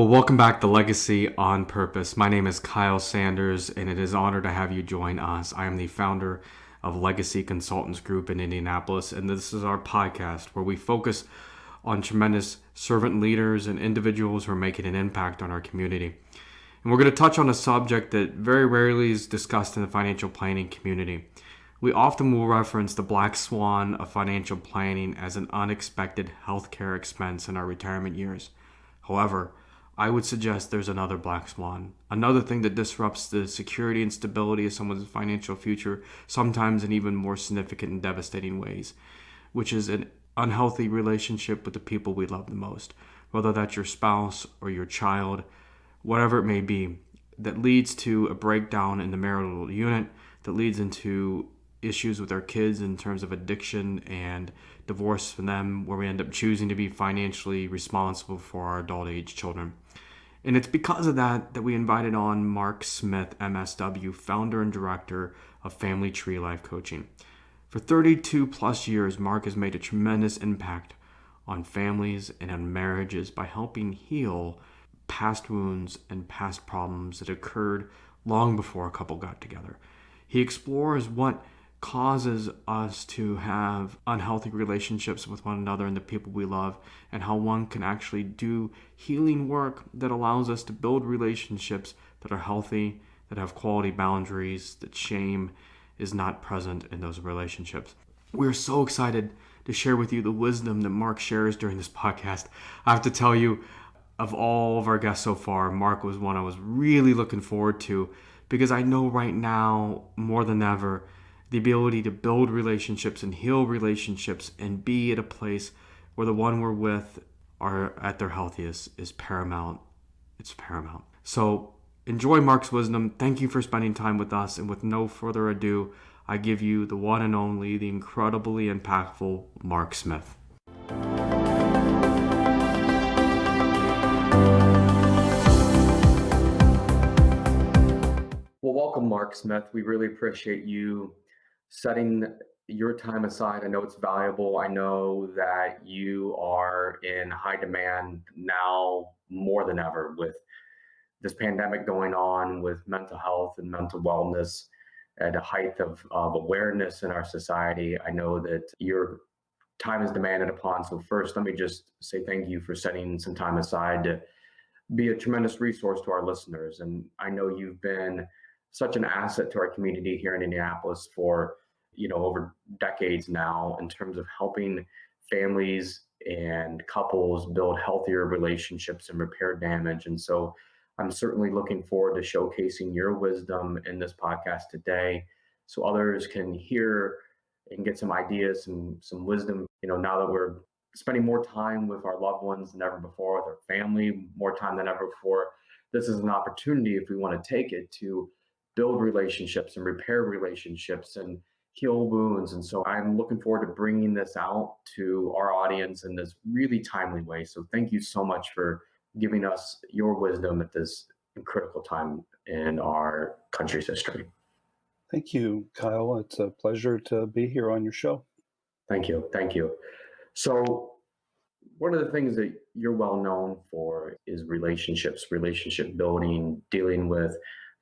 Well, welcome back to Legacy on Purpose. My name is Kyle Sanders, and it is an honor to have you join us. I am the founder of Legacy Consultants Group in Indianapolis, and this is our podcast where we focus on tremendous servant leaders and individuals who are making an impact on our community. And we're going to touch on a subject that very rarely is discussed in the financial planning community. We often will reference the black swan of financial planning as an unexpected healthcare expense in our retirement years. However, I would suggest there's another black swan, another thing that disrupts the security and stability of someone's financial future, sometimes in even more significant and devastating ways, which is an unhealthy relationship with the people we love the most, whether that's your spouse or your child, whatever it may be, that leads to a breakdown in the marital unit, that leads into issues with our kids in terms of addiction and divorce from them, where we end up choosing to be financially responsible for our adult age children. And it's because of that we invited on Mark Smith, MSW, founder and director of Family Tree Life Coaching. For 32 plus years, Mark has made a tremendous impact on families and on marriages by helping heal past wounds and past problems that occurred long before a couple got together. He explores what causes us to have unhealthy relationships with one another and the people we love, and how one can actually do healing work that allows us to build relationships that are healthy, that have quality boundaries, that shame is not present in those relationships. We're so excited to share with you the wisdom that Mark shares during this podcast. I have to tell you, of all of our guests so far, Mark was one I was really looking forward to, because I know right now more than ever the ability to build relationships and heal relationships and be at a place where the one we're with are at their healthiest is paramount. It's paramount. So enjoy Mark's wisdom. Thank you for spending time with us. And with no further ado, I give you the one and only, the incredibly impactful Mark Smith. Well, welcome, Mark Smith. We really appreciate you setting your time aside. I know it's valuable. I know that you are in high demand now more than ever with this pandemic going on, with mental health and mental wellness at a height of awareness in our society. I know that your time is demanded upon. So first, let me just say thank you for setting some time aside to be a tremendous resource to our listeners. And I know you've been such an asset to our community here in Indianapolis for over decades now, in terms of helping families and couples build healthier relationships and repair damage. And so I'm certainly looking forward to showcasing your wisdom in this podcast today, so others can hear and get some ideas and some wisdom. Now that we're spending more time with our loved ones than ever before, with our family, more time than ever before, this is an opportunity, if we want to take it, to build relationships and repair relationships and heal wounds. And so I'm looking forward to bringing this out to our audience in this really timely way. So thank you so much for giving us your wisdom at this critical time in our country's history. Thank you, Kyle. It's a pleasure to be here on your show. Thank you. Thank you. So one of the things that you're well known for is relationships, relationship building, dealing with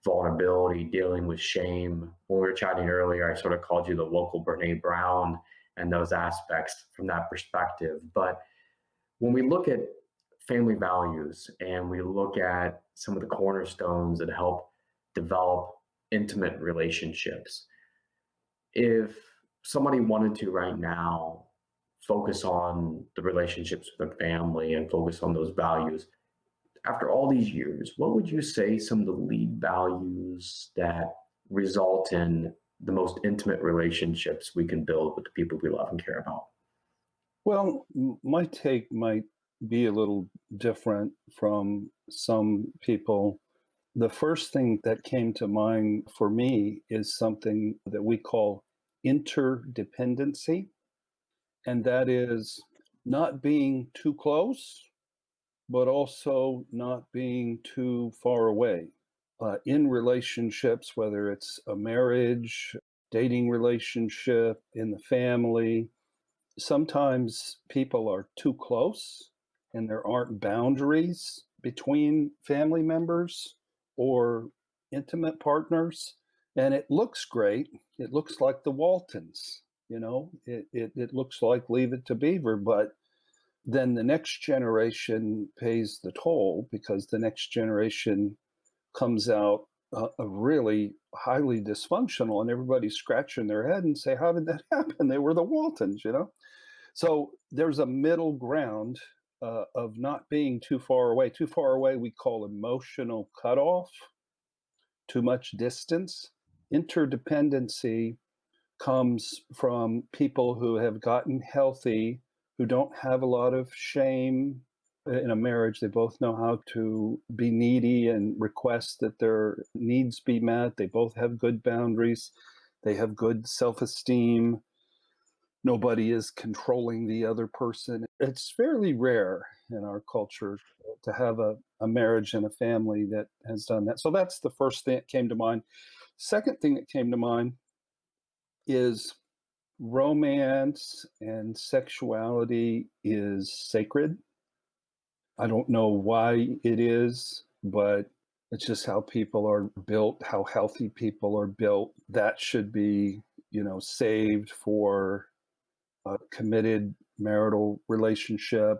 vulnerability, dealing with shame. When we were chatting earlier, I sort of called you the local Brene Brown and those aspects from that perspective. But when we look at family values and we look at some of the cornerstones that help develop intimate relationships, if somebody wanted to right now focus on the relationships with their family and focus on those values, after all these years, what would you say some of the lead values that result in the most intimate relationships we can build with the people we love and care about? Well, my take might be a little different from some people. The first thing that came to mind for me is something that we call interdependency, and that is not being too close, but also not being too far away. In relationships, whether it's a marriage, dating relationship, in the family, sometimes people are too close and there aren't boundaries between family members or intimate partners, and it looks great. It looks like the Waltons, it looks like Leave It to Beaver, but then the next generation pays the toll because the next generation comes out really highly dysfunctional, and everybody's scratching their head and say, how did that happen? They were the Waltons. So there's a middle ground of not being too far away. Too far away we call emotional cutoff, too much distance. Interdependency comes from people who have gotten healthy, who don't have a lot of shame in a marriage. They both know how to be needy and request that their needs be met. They both have good boundaries. They have good self-esteem. Nobody is controlling the other person. It's fairly rare in our culture to have a marriage and a family that has done that. So that's the first thing that came to mind. Second thing that came to mind is romance and sexuality is sacred. I don't know why it is, but it's just how people are built, how healthy people are built. That should be, saved for a committed marital relationship.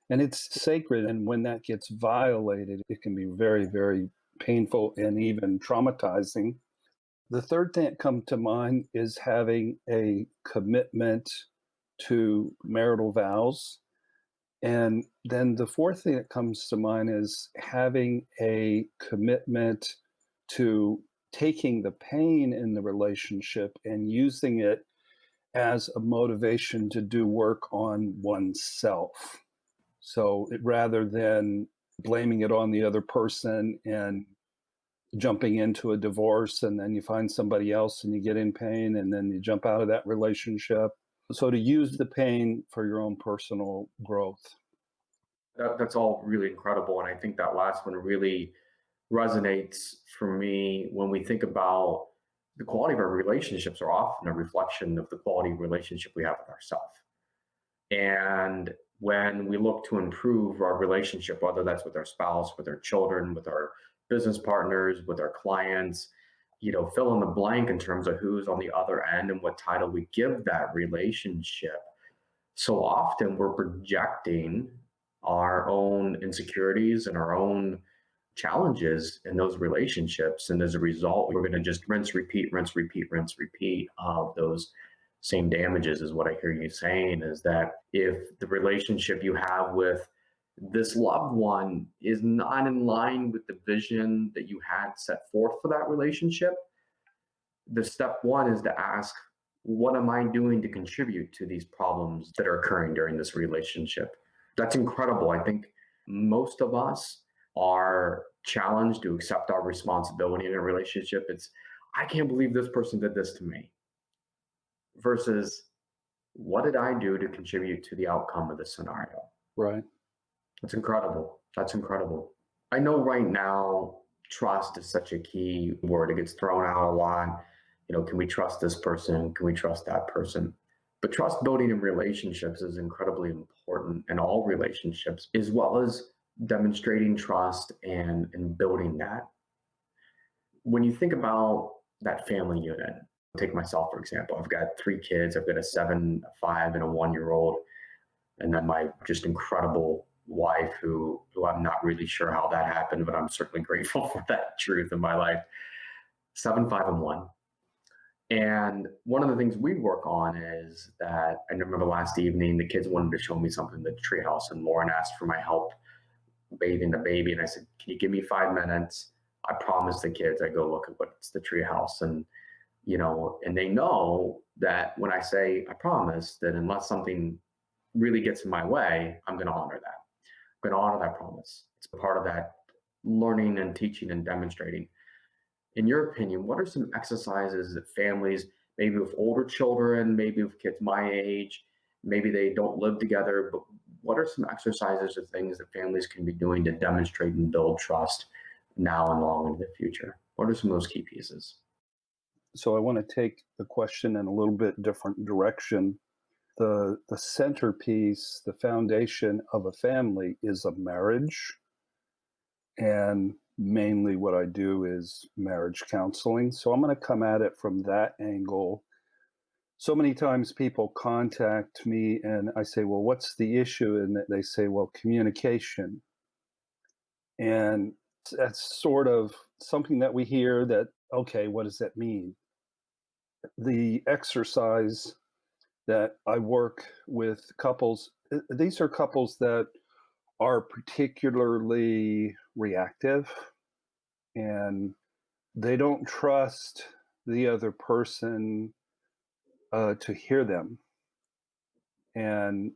And it's sacred. And when that gets violated, it can be very, very painful and even traumatizing. The third thing that comes to mind is having a commitment to marital vows. And then the fourth thing that comes to mind is having a commitment to taking the pain in the relationship and using it as a motivation to do work on oneself. So rather than blaming it on the other person and jumping into a divorce, and then you find somebody else and you get in pain and then you jump out of that relationship. So to use the pain for your own personal growth. That's all really incredible. And I think that last one really resonates for me when we think about the quality of our relationships are often a reflection of the quality of relationship we have with ourselves. And when we look to improve our relationship, whether that's with our spouse, with our children, with our business partners, with our clients, fill in the blank in terms of who's on the other end and what title we give that relationship. So often we're projecting our own insecurities and our own challenges in those relationships. And as a result, we're going to just rinse, repeat of those same damages, is what I hear you saying, is that if the relationship you have with this loved one is not in line with the vision that you had set forth for that relationship, the step one is to ask, what am I doing to contribute to these problems that are occurring during this relationship? That's incredible. I think most of us are challenged to accept our responsibility in a relationship. It's, I can't believe this person did this to me, versus what did I do to contribute to the outcome of the scenario? Right. That's incredible. That's incredible. I know right now, trust is such a key word. It gets thrown out a lot. Can we trust this person? Can we trust that person? But trust building in relationships is incredibly important in all relationships, as well as demonstrating trust and building that. When you think about that family unit, take myself, for example, I've got 3 kids. I've got a 7, a 5, and a 1-year-old. And then my just incredible wife, who I'm not really sure how that happened, but I'm certainly grateful for that truth in my life. 7, 5, and 1. And one of the things we work on is that I remember last evening, the kids wanted to show me something in the treehouse, and Lauren asked for my help bathing the baby. And I said, can you give me 5 minutes? I promised the kids I go look at what's the treehouse. And, and they know that when I say I promise, that unless something really gets in my way, I'm going to honor that. I'm going to honor that promise. It's part of that learning and teaching and demonstrating. In your opinion, what are some exercises that families, maybe with older children, maybe with kids my age, maybe they don't live together, but what are some exercises or things that families can be doing to demonstrate and build trust now and long into the future? What are some of those key pieces? So I want to take the question in a little bit different direction. The centerpiece, the foundation of a family is a marriage. And mainly what I do is marriage counseling. So I'm going to come at it from that angle. So many times people contact me and I say, well, what's the issue? And they say, well, communication. And that's sort of something that we hear that, okay, what does that mean? The exercise that I work with couples, these are couples that are particularly reactive and they don't trust the other person to hear them. And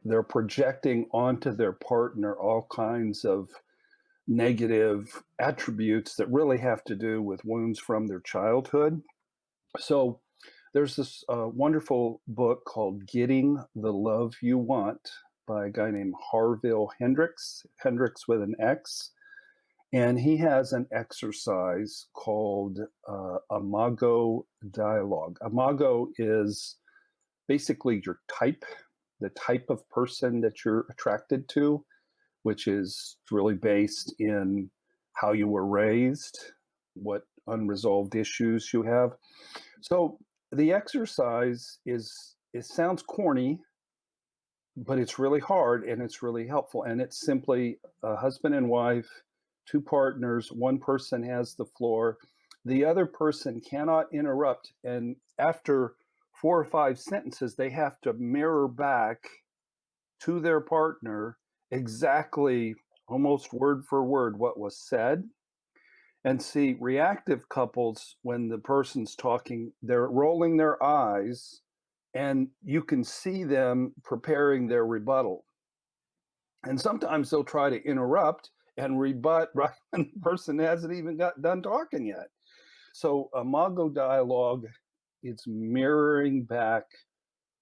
they're projecting onto their partner all kinds of negative attributes that really have to do with wounds from their childhood. So there's this wonderful book called Getting the Love You Want by a guy named Harville Hendricks with an X. And he has an exercise called Imago Dialogue. Imago is basically your type, the type of person that you're attracted to, which is really based in how you were raised, what unresolved issues you have. So the exercise it sounds corny, but it's really hard and it's really helpful. And it's simply a husband and wife, two partners, one person has the floor, the other person cannot interrupt. And after 4 or 5 sentences, they have to mirror back to their partner exactly, almost word for word, what was said. And see, reactive couples, when the person's talking, they're rolling their eyes and you can see them preparing their rebuttal. And sometimes they'll try to interrupt and rebut right when the person hasn't even got done talking yet. So Imago dialogue, it's mirroring back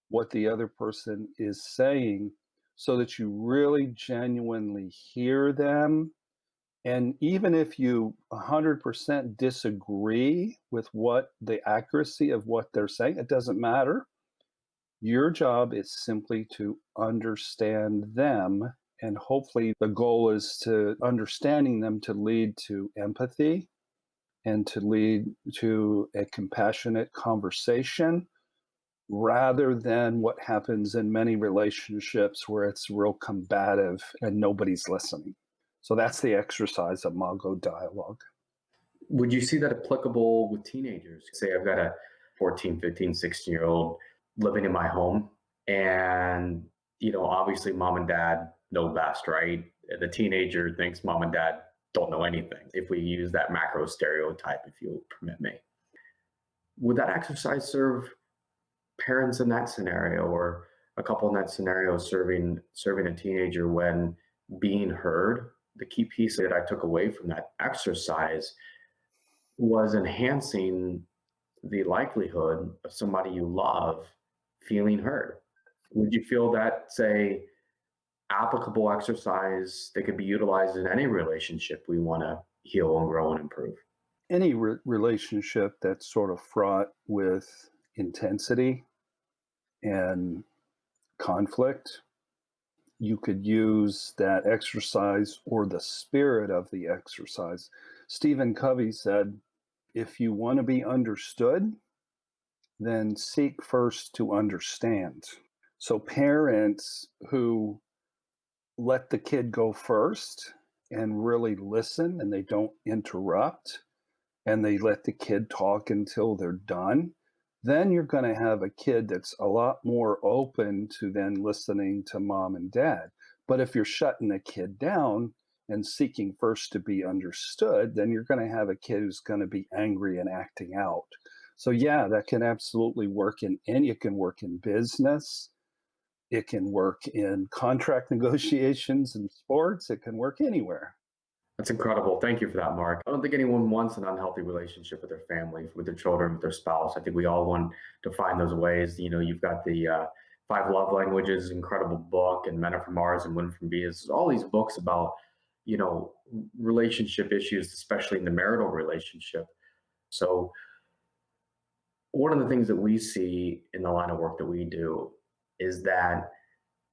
what the other person is saying so that you really genuinely hear them. And even if you 100% disagree with what the accuracy of what they're saying, it doesn't matter. Your job is simply to understand them. And hopefully, the goal is to understanding them to lead to empathy and to lead to a compassionate conversation rather than what happens in many relationships where it's real combative and nobody's listening. So that's the exercise of Imago dialogue. Would you see that applicable with teenagers? Say I've got a 14, 15, 16-year-old living in my home and, obviously mom and dad know best, right? The teenager thinks mom and dad don't know anything. If we use that macro stereotype, if you'll permit me, would that exercise serve parents in that scenario or a couple in that scenario serving a teenager when being heard? The key piece that I took away from that exercise was enhancing the likelihood of somebody you love feeling heard. Would you feel that, say, applicable exercise that could be utilized in any relationship we want to heal and grow and improve? Any relationship that's sort of fraught with intensity and conflict, you could use that exercise or the spirit of the exercise. Stephen Covey said, if you want to be understood, then seek first to understand. So parents who let the kid go first and really listen and they don't interrupt and they let the kid talk until they're done, then you're going to have a kid that's a lot more open to then listening to mom and dad. But if you're shutting a kid down and seeking first to be understood, then you're going to have a kid who's going to be angry and acting out. So yeah, that can absolutely work it can work in business. It can work in contract negotiations and sports. It can work anywhere. That's incredible. Thank you for that, Mark. I don't think anyone wants an unhealthy relationship with their family, with their children, with their spouse. I think we all want to find those ways. You've got the Five Love Languages, incredible book, and Men Are From Mars and Women From Venus. All these books about, relationship issues, especially in the marital relationship. So one of the things that we see in the line of work that we do is that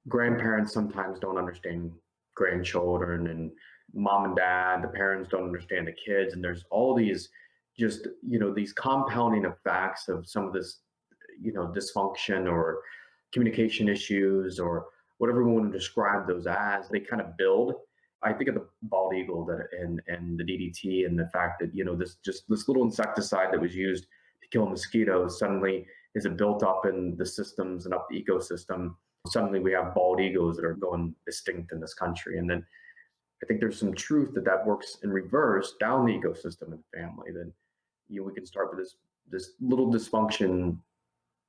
grandparents sometimes don't understand grandchildren, and mom and dad, the parents don't understand the kids, and there's all these just, these compounding effects of some of this, dysfunction or communication issues or whatever we want to describe those as. They kind of build. I think of the bald eagle and the DDT and the fact that, this little insecticide that was used to kill mosquitoes suddenly is it built up in the systems and up the ecosystem. Suddenly we have bald eagles that are going extinct in this country. And then I think there's some truth that works in reverse down the ecosystem and the family. That we can start with this little dysfunction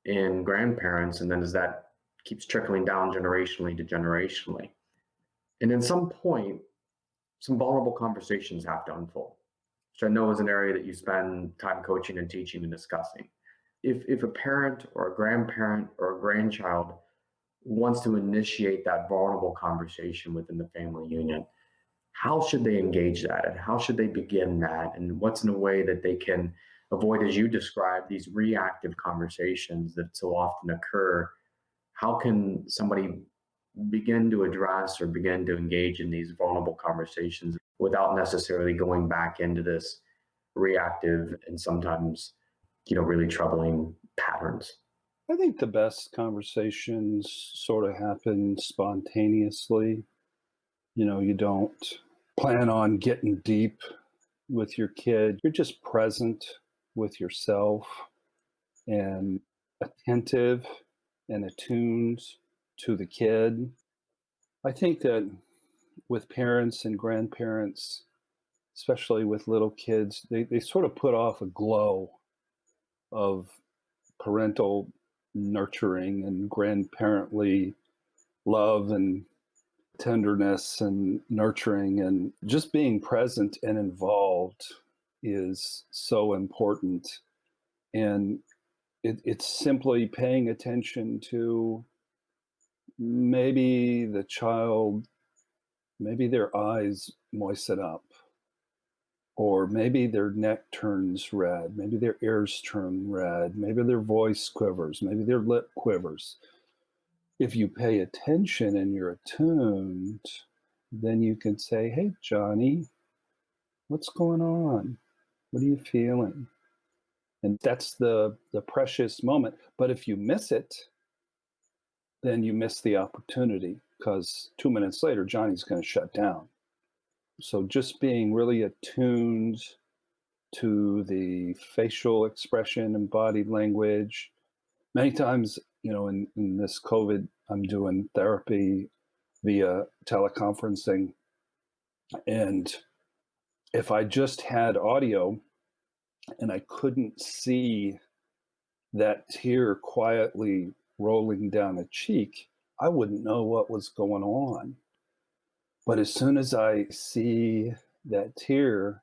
in grandparents, and then as that keeps trickling down generationally to generationally, and at some point, some vulnerable conversations have to unfold, which I know is an area that you spend time coaching and teaching and discussing. If a parent or a grandparent or a grandchild wants to initiate that vulnerable conversation within the family union, how should they engage that? And how should they begin that? And what's in a way that they can avoid, as you described, these reactive conversations that so often occur? How can somebody begin to address or begin to engage in these vulnerable conversations without necessarily going back into this reactive and sometimes, really troubling patterns? I think the best conversations sort of happen spontaneously. You don't plan on getting deep with your kid. You're just present with yourself and attentive and attuned to the kid. I think that with parents and grandparents, especially with little kids, they sort of put off a glow of parental nurturing and grandparently love and tenderness and nurturing, and just being present and involved is so important. And it's simply paying attention to maybe the child, maybe their eyes moisten up, or maybe their neck turns red, maybe their ears turn red, maybe their voice quivers, maybe their lip quivers. If you pay attention and you're attuned, then you can say, "Hey, Johnny, what's going on? What are you feeling?" And that's the precious moment. But if you miss it, then you miss the opportunity, because 2 minutes later, Johnny's going to shut down. So just being really attuned to the facial expression and body language. Many times, in this COVID, I'm doing therapy via teleconferencing. And if I just had audio and I couldn't see that tear quietly rolling down a cheek, I wouldn't know what was going on. But as soon as I see that tear,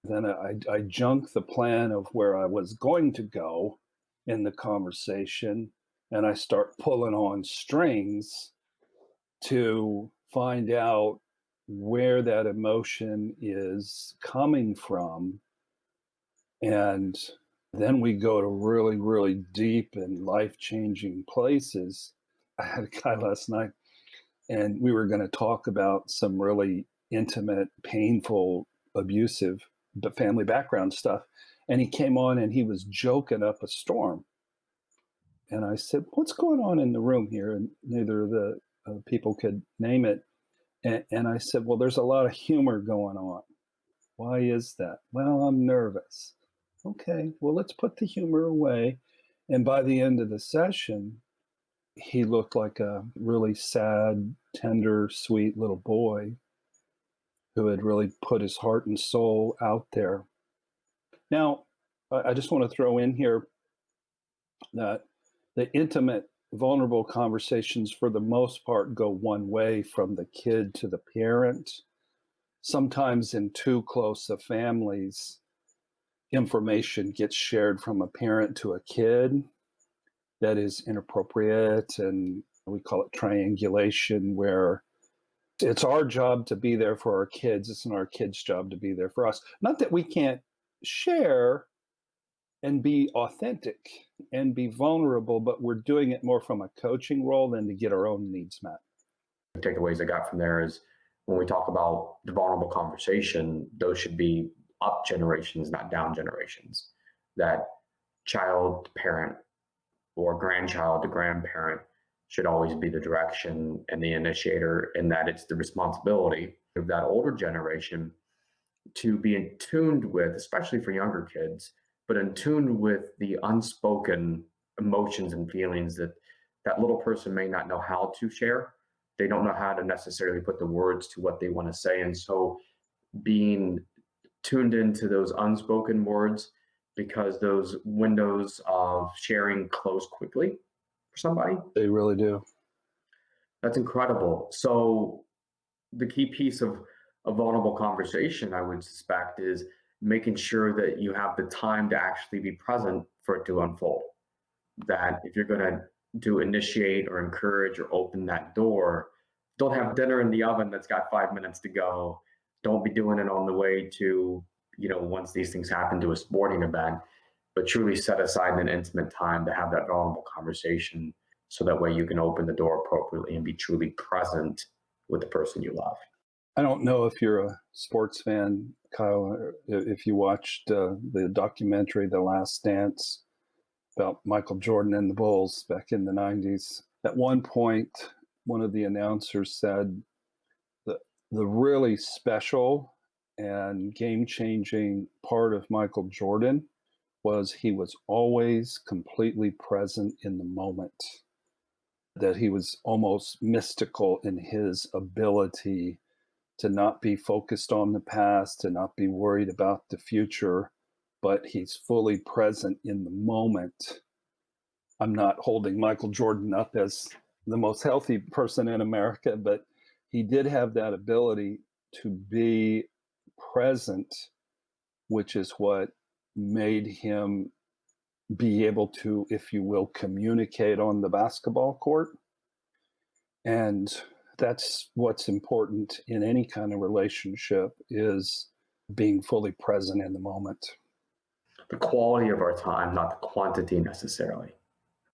then I junk the plan of where I was going to go in the conversation, and I start pulling on strings to find out where that emotion is coming from. And then we go to really, really deep and life-changing places. I had a guy last night, and we were going to talk about some really intimate, painful, abusive family background stuff. And he came on and he was joking up a storm. And I said, "What's going on in the room here?" And neither of the people could name it. And I said, "Well, there's a lot of humor going on." "Why is that?" "Well, I'm nervous." "Okay, well, let's put the humor away." And by the end of the session, he looked like a really sad, tender, sweet little boy who had really put his heart and soul out there. Now, I just want to throw in here that the intimate, vulnerable conversations, for the most part, go one way from the kid to the parent. Sometimes in too close of families, information gets shared from a parent to a kid that is inappropriate, and we call it triangulation, where it's our job to be there for our kids. It's not our kids' job to be there for us. Not that we can't share and be authentic and be vulnerable, but we're doing it more from a coaching role than to get our own needs met. The takeaways I got from there is when we talk about the vulnerable conversation, those should be up generations, not down generations. That child to parent or grandchild to grandparent should always be the direction and the initiator, and that it's the responsibility of that older generation to be in tuned with, especially for younger kids, but in tune with the unspoken emotions and feelings that that little person may not know how to share. They don't know how to necessarily put the words to what they want to say. And so being tuned into those unspoken words, because those windows of sharing close quickly for somebody. They really do. That's incredible. So the key piece of a vulnerable conversation, I would suspect, is making sure that you have the time to actually be present for it to unfold. That if you're going to initiate or encourage or open that door, don't have dinner in the oven that's got 5 minutes to go. Don't be doing it on the way to, once these things happen, to a sporting event, but truly set aside an intimate time to have that vulnerable conversation so that way you can open the door appropriately and be truly present with the person you love. I don't know if you're a sports fan, Kyle, or if you watched the documentary, The Last Dance, about Michael Jordan and the Bulls back in the 90s. At one point, one of the announcers said that the really special and game-changing part of Michael Jordan was he was always completely present in the moment, that he was almost mystical in his ability to not be focused on the past, to not be worried about the future, but he's fully present in the moment. I'm not holding Michael Jordan up as the most healthy person in America, but he did have that ability to be present, which is what made him be able to, if you will, communicate on the basketball court. And that's what's important in any kind of relationship, is being fully present in the moment. The quality of our time, not the quantity necessarily.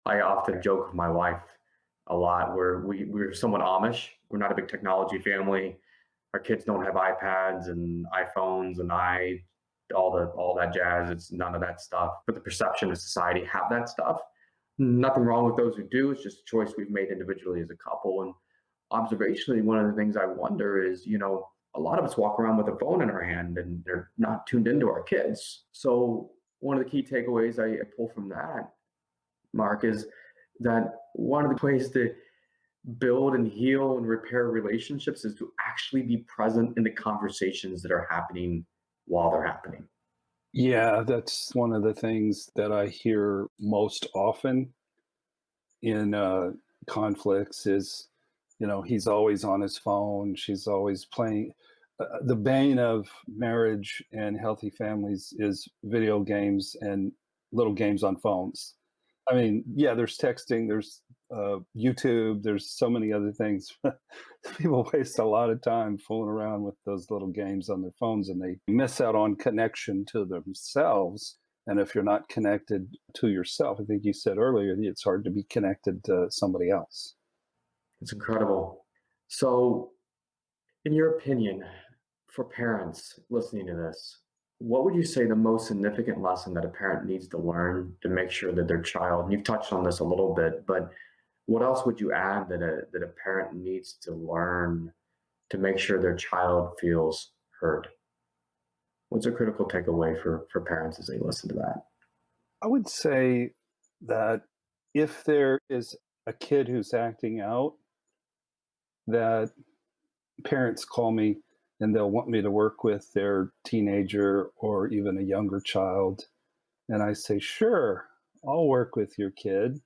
I often joke with my wife a lot where we're somewhat Amish. We're not a big technology family. Our kids don't have iPads and iPhones and all that jazz. It's none of that stuff. But the perception of society have that stuff. Nothing wrong with those who do. It's just a choice we've made individually as a couple. And observationally, one of the things I wonder is, a lot of us walk around with a phone in our hand and they're not tuned into our kids. So one of the key takeaways I pull from that, Mark, is that one of the ways to build and heal and repair relationships is to actually be present in the conversations that are happening while they're happening. Yeah, that's one of the things that I hear most often in conflicts is, he's always on his phone. She's always playing. The bane of marriage and healthy families is video games and little games on phones. I mean, yeah, there's texting, there's YouTube, there's so many other things. People waste a lot of time fooling around with those little games on their phones, and they miss out on connection to themselves. And if you're not connected to yourself, I think you said earlier, it's hard to be connected to somebody else. It's incredible. So, in your opinion, for parents listening to this, what would you say the most significant lesson that a parent needs to learn to make sure that their child, and you've touched on this a little bit, but what else would you add that a parent needs to learn to make sure their child feels heard? What's a critical takeaway for parents as they listen to that? I would say that if there is a kid who's acting out, that parents call me and they'll want me to work with their teenager or even a younger child. And I say, sure, I'll work with your kid,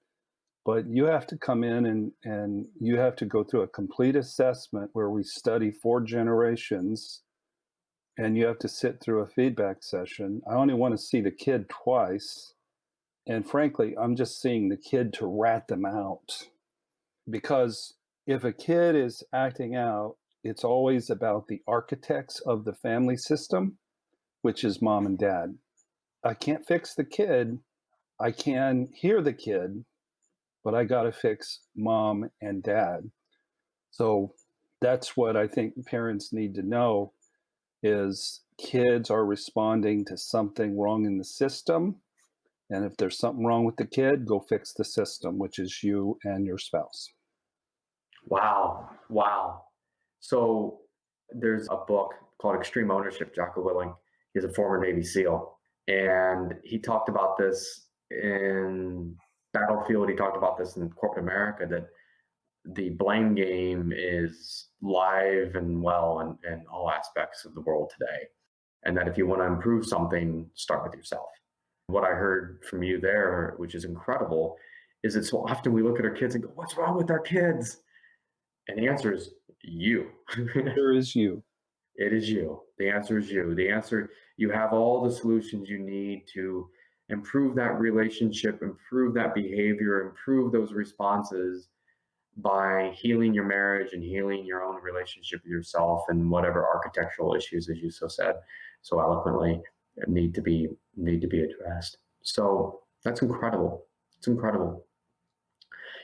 but you have to come in and you have to go through a complete assessment where we study 4 generations, and you have to sit through a feedback session. I only want to see the kid twice. And frankly, I'm just seeing the kid to rat them out. Because if a kid is acting out, it's always about the architects of the family system, which is mom and dad. I can't fix the kid. I can hear the kid, but I got to fix mom and dad. So That's what I think parents need to know is kids are responding to something wrong in the system. And if there's something wrong with the kid, go fix the system, which is you and your spouse. Wow. Wow. So there's a book called Extreme Ownership, Jocko Willing. He's a former Navy SEAL. And he talked about this in Battlefield. He talked about this in corporate America, that the blame game is live and well in all aspects of the world today. And that if you want to improve something, start with yourself. What I heard from you there, which is incredible, is that so often we look at our kids and go, what's wrong with our kids? And the answer is you. There is you. It is you. The answer is you. The answer, you have all the solutions you need to improve that relationship, improve that behavior, improve those responses by healing your marriage and healing your own relationship with yourself and whatever architectural issues, as you so said so eloquently, need to be addressed. So that's incredible. It's incredible.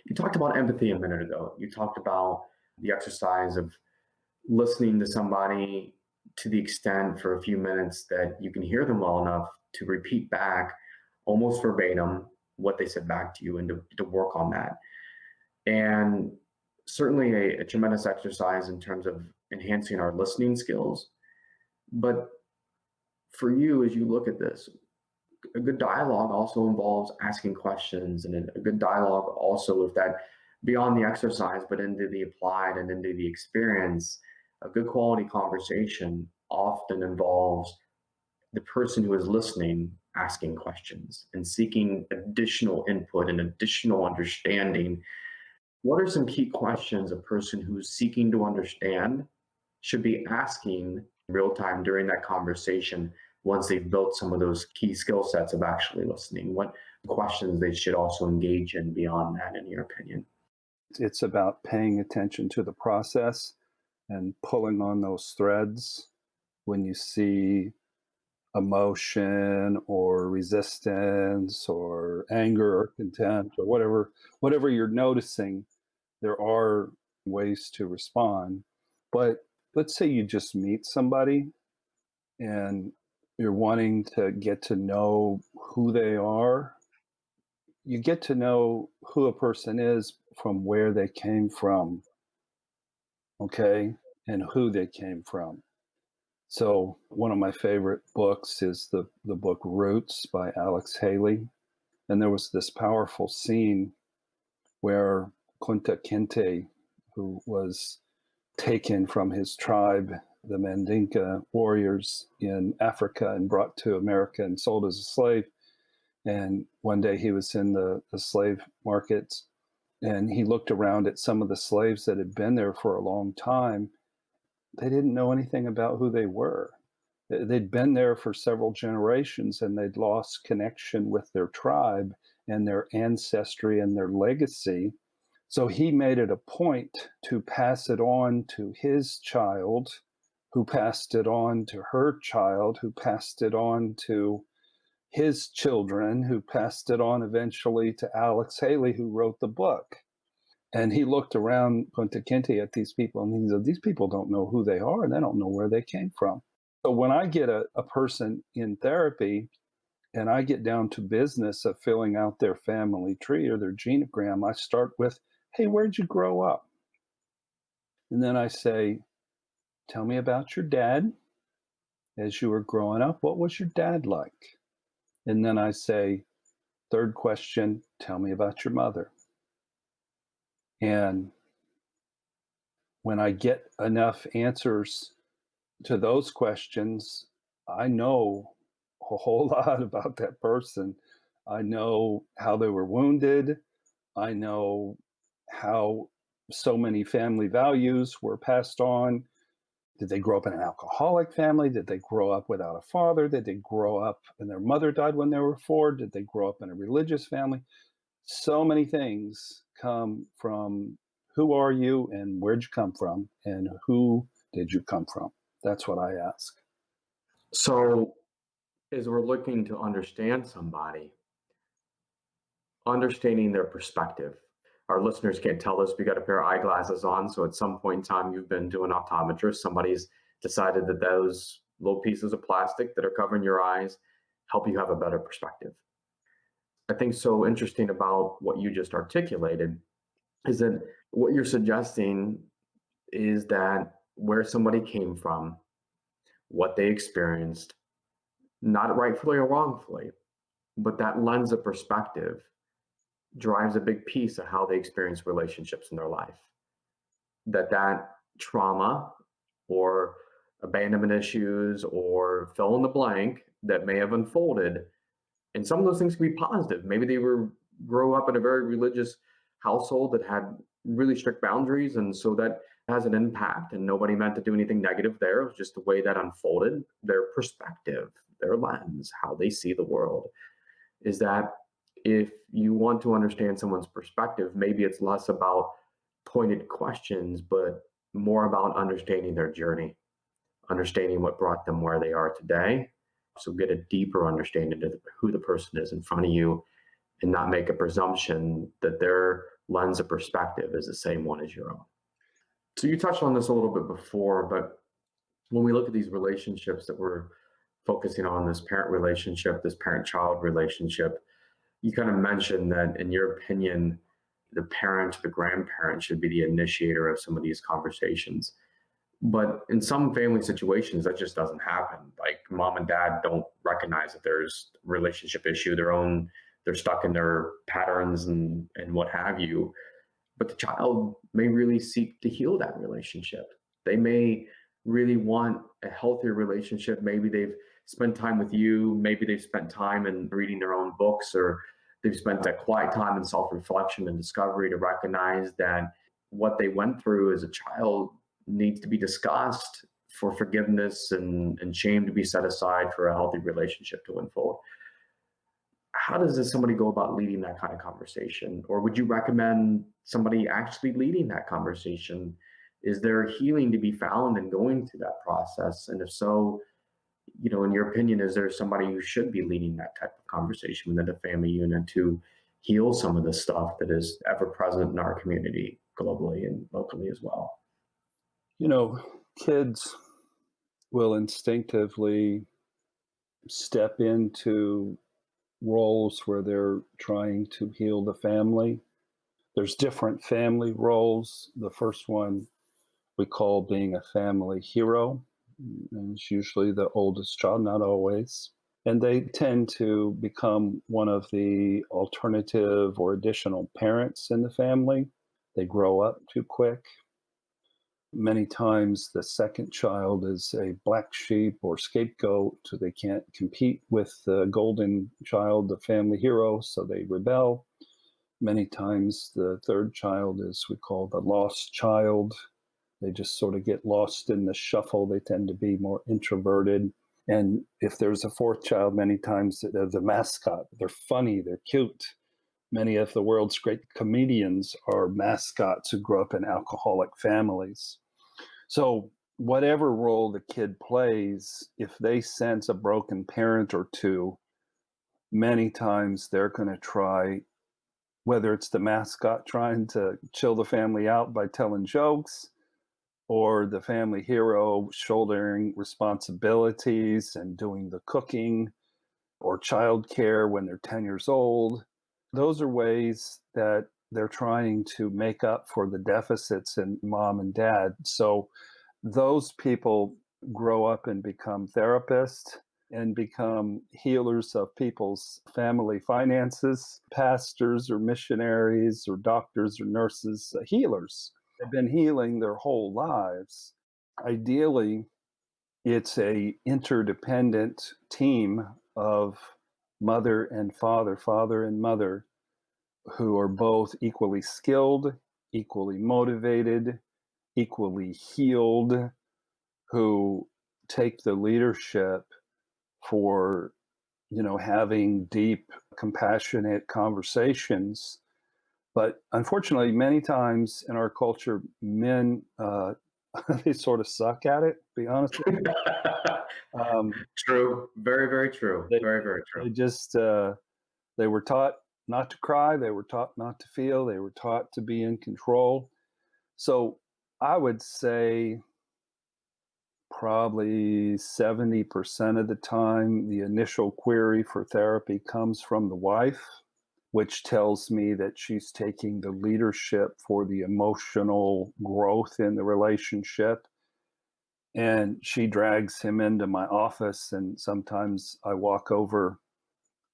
You talked about empathy a minute ago. You talked about the exercise of listening to somebody to the extent for a few minutes that you can hear them well enough to repeat back almost verbatim what they said back to you, and to work on that. And certainly a tremendous exercise in terms of enhancing our listening skills. But for you, as you look at this, a good dialogue also involves asking questions, and a good dialogue also, if that beyond the exercise, but into the applied and into the experience, a good quality conversation often involves the person who is listening asking questions and seeking additional input and additional understanding. What are some key questions a person who's seeking to understand should be asking in real time during that conversation once they've built some of those key skill sets of actually listening? What questions they should also engage in beyond that, in your opinion? It's about paying attention to the process and pulling on those threads when you see emotion or resistance or anger or contempt or whatever you're noticing. There are ways to respond. But let's say you just meet somebody and you're wanting to get to know who they are. You get to know who a person is from where they came from, okay, and who they came from. So one of my favorite books is the book Roots by Alex Haley. And there was this powerful scene where Kunta Kinte, who was taken from his tribe, the Mandinka warriors in Africa, and brought to America and sold as a slave. And one day he was in the slave markets, and he looked around at some of the slaves that had been there for a long time. They didn't know anything about who they were. They'd been there for several generations, and they'd lost connection with their tribe and their ancestry and their legacy. So he made it a point to pass it on to his child, who passed it on to her child, who passed it on to his children, who passed it on eventually to Alex Haley, who wrote the book. And he looked around Punta Kinte at these people, and he said, these people don't know who they are, and they don't know where they came from. So when I get a person in therapy and I get down to business of filling out their family tree or their genogram, I start with, hey, where'd you grow up? And then I say, tell me about your dad. As you were growing up, what was your dad like? And then I say, third question, tell me about your mother. And when I get enough answers to those questions, I know a whole lot about that person. I know how they were wounded. I know how so many family values were passed on. Did they grow up in an alcoholic family? Did they grow up without a father? Did they grow up and their mother died when they were 4? Did they grow up in a religious family? So many things come from who are you and where'd you come from and who did you come from? That's what I ask. So, as we're looking to understand somebody, understanding their perspective, our listeners can't tell this, we got a pair of eyeglasses on. So at some point in time, you've been to an optometrist, somebody's decided that those little pieces of plastic that are covering your eyes help you have a better perspective. I think so interesting about what you just articulated is that what you're suggesting is that where somebody came from, what they experienced, not rightfully or wrongfully, but that lens of perspective drives a big piece of how they experience relationships in their life. That trauma or abandonment issues or fill in the blank that may have unfolded, and some of those things can be positive. Maybe they grow up in a very religious household that had really strict boundaries, and so that has an impact, and nobody meant to do anything negative there. It was just the way that unfolded. Their perspective, their lens, how they see the world, is that if you want to understand someone's perspective, maybe it's less about pointed questions, but more about understanding their journey, understanding what brought them where they are today. So get a deeper understanding of who the person is in front of you, and not make a presumption that their lens of perspective is the same one as your own. So you touched on this a little bit before, but when we look at these relationships that we're focusing on, this parent relationship, this parent-child relationship, you kind of mentioned that in your opinion, the parent, the grandparent should be the initiator of some of these conversations. But in some family situations, that just doesn't happen. Like mom and dad don't recognize that there's a relationship issue, they're stuck in their patterns and what have you. But the child may really seek to heal that relationship. They may really want a healthier relationship. Maybe they've spent time with you. Maybe they've spent time in reading their own books, or they've spent that quiet time in self-reflection and discovery to recognize that what they went through as a child needs to be discussed for forgiveness and shame to be set aside for a healthy relationship to unfold. How does somebody go about leading that kind of conversation? Or would you recommend somebody actually leading that conversation? Is there healing to be found in going through that process? And if so, in your opinion, is there somebody who should be leading that type of conversation within the family unit to heal some of the stuff that is ever present in our community globally and locally as well? Kids will instinctively step into roles where they're trying to heal the family. There's different family roles. The first one we call being a family hero. And it's usually the oldest child, not always. And they tend to become one of the alternative or additional parents in the family. They grow up too quick. Many times the second child is a black sheep or scapegoat, so they can't compete with the golden child, the family hero, so they rebel. Many times the third child is we call the lost child. They just sort of get lost in the shuffle. They tend to be more introverted. And if there's a fourth child, many times they're the mascot. They're funny, they're cute. Many of the world's great comedians are mascots who grew up in alcoholic families. So whatever role the kid plays, if they sense a broken parent or two, many times they're going to try, whether it's the mascot trying to chill the family out by telling jokes, or the family hero shouldering responsibilities and doing the cooking, or childcare when they're 10 years old. Those are ways that they're trying to make up for the deficits in mom and dad. So those people grow up and become therapists and become healers of people's family finances, pastors or missionaries or doctors or nurses, healers. They've been healing their whole lives. Ideally, it's a interdependent team of mother and father and mother, who are both equally skilled, equally motivated, equally healed, who take the leadership for, having deep, compassionate conversations. But unfortunately, many times in our culture, men, they sort of suck at it, to be honest with you. True. Very, very true. Very, very true. They just, they were taught not to cry. They were taught not to feel. They were taught to be in control. So I would say probably 70% of the time, the initial query for therapy comes from the wife, which tells me that she's taking the leadership for the emotional growth in the relationship. And she drags him into my office, and sometimes I walk over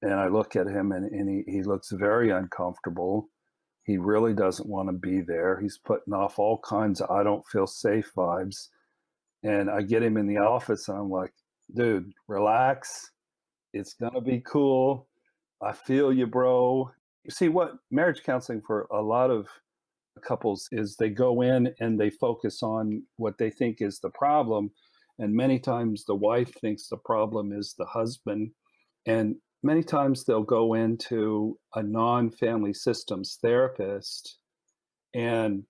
and I look at him, and he looks very uncomfortable. He really doesn't want to be there. He's putting off all kinds of I don't feel safe vibes. And I get him in the office and I'm like, dude, relax. It's going to be cool. I feel you, bro. You see, what marriage counseling for a lot of couples is they go in and they focus on what they think is the problem. And many times the wife thinks the problem is the husband. And many times they'll go into a non-family systems therapist, and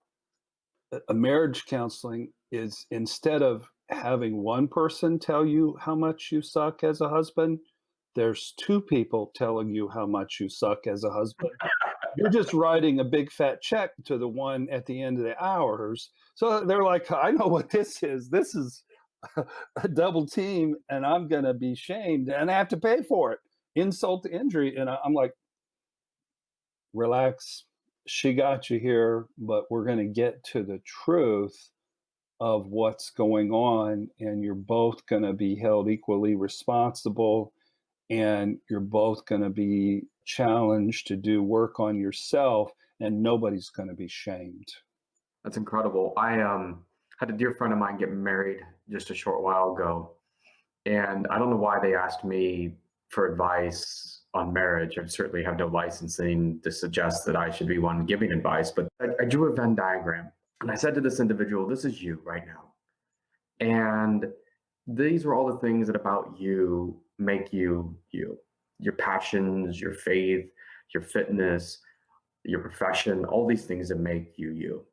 a marriage counseling is, instead of having one person tell you how much you suck as a husband, there's two people telling you how much you suck as a husband. You're just writing a big fat check to the one at the end of the hours. So they're like, I know what this is. This is a double team, and I'm going to be shamed, and I have to pay for it. Insult to injury. And I'm like, relax. She got you here, but we're going to get to the truth of what's going on, and you're both going to be held equally responsible, and you're both going to be challenged to do work on yourself, and nobody's going to be shamed. That's incredible. I had a dear friend of mine get married just a short while ago, and I don't know why they asked me for advice on marriage. I certainly have no licensing to suggest that I should be one giving advice, but I drew a Venn diagram, and I said to this individual, this is you right now. And these are all the things that about you make you you. Your passions, your faith, your fitness, your profession, all these things that make you you.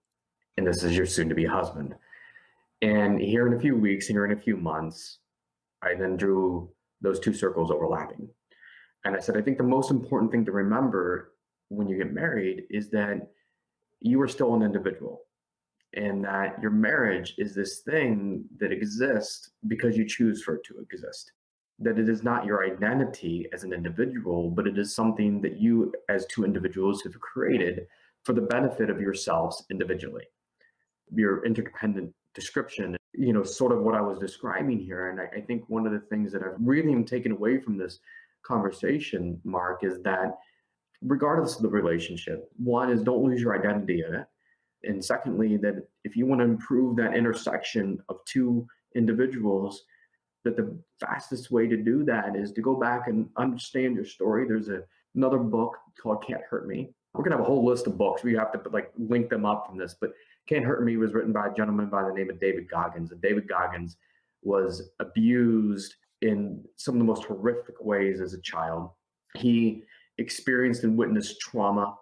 And this is your soon to be husband. And here in a few weeks, here in a few months, I then drew those two circles overlapping. And I said, I think the most important thing to remember when you get married is that you are still an individual, and that your marriage is this thing that exists because you choose for it to exist. That it is not your identity as an individual, but it is something that you, as two individuals, have created for the benefit of yourselves individually. Your interdependent description, sort of what I was describing here. And I think one of the things that I've really taken away from this conversation, Mark, is that regardless of the relationship, one is don't lose your identity in it. And secondly, that if you want to improve that intersection of two individuals, that the fastest way to do that is to go back and understand your story. There's another book called Can't Hurt Me. We're going to have a whole list of books. We have to link them up from this. But Can't Hurt Me was written by a gentleman by the name of David Goggins. And David Goggins was abused in some of the most horrific ways as a child. He experienced and witnessed trauma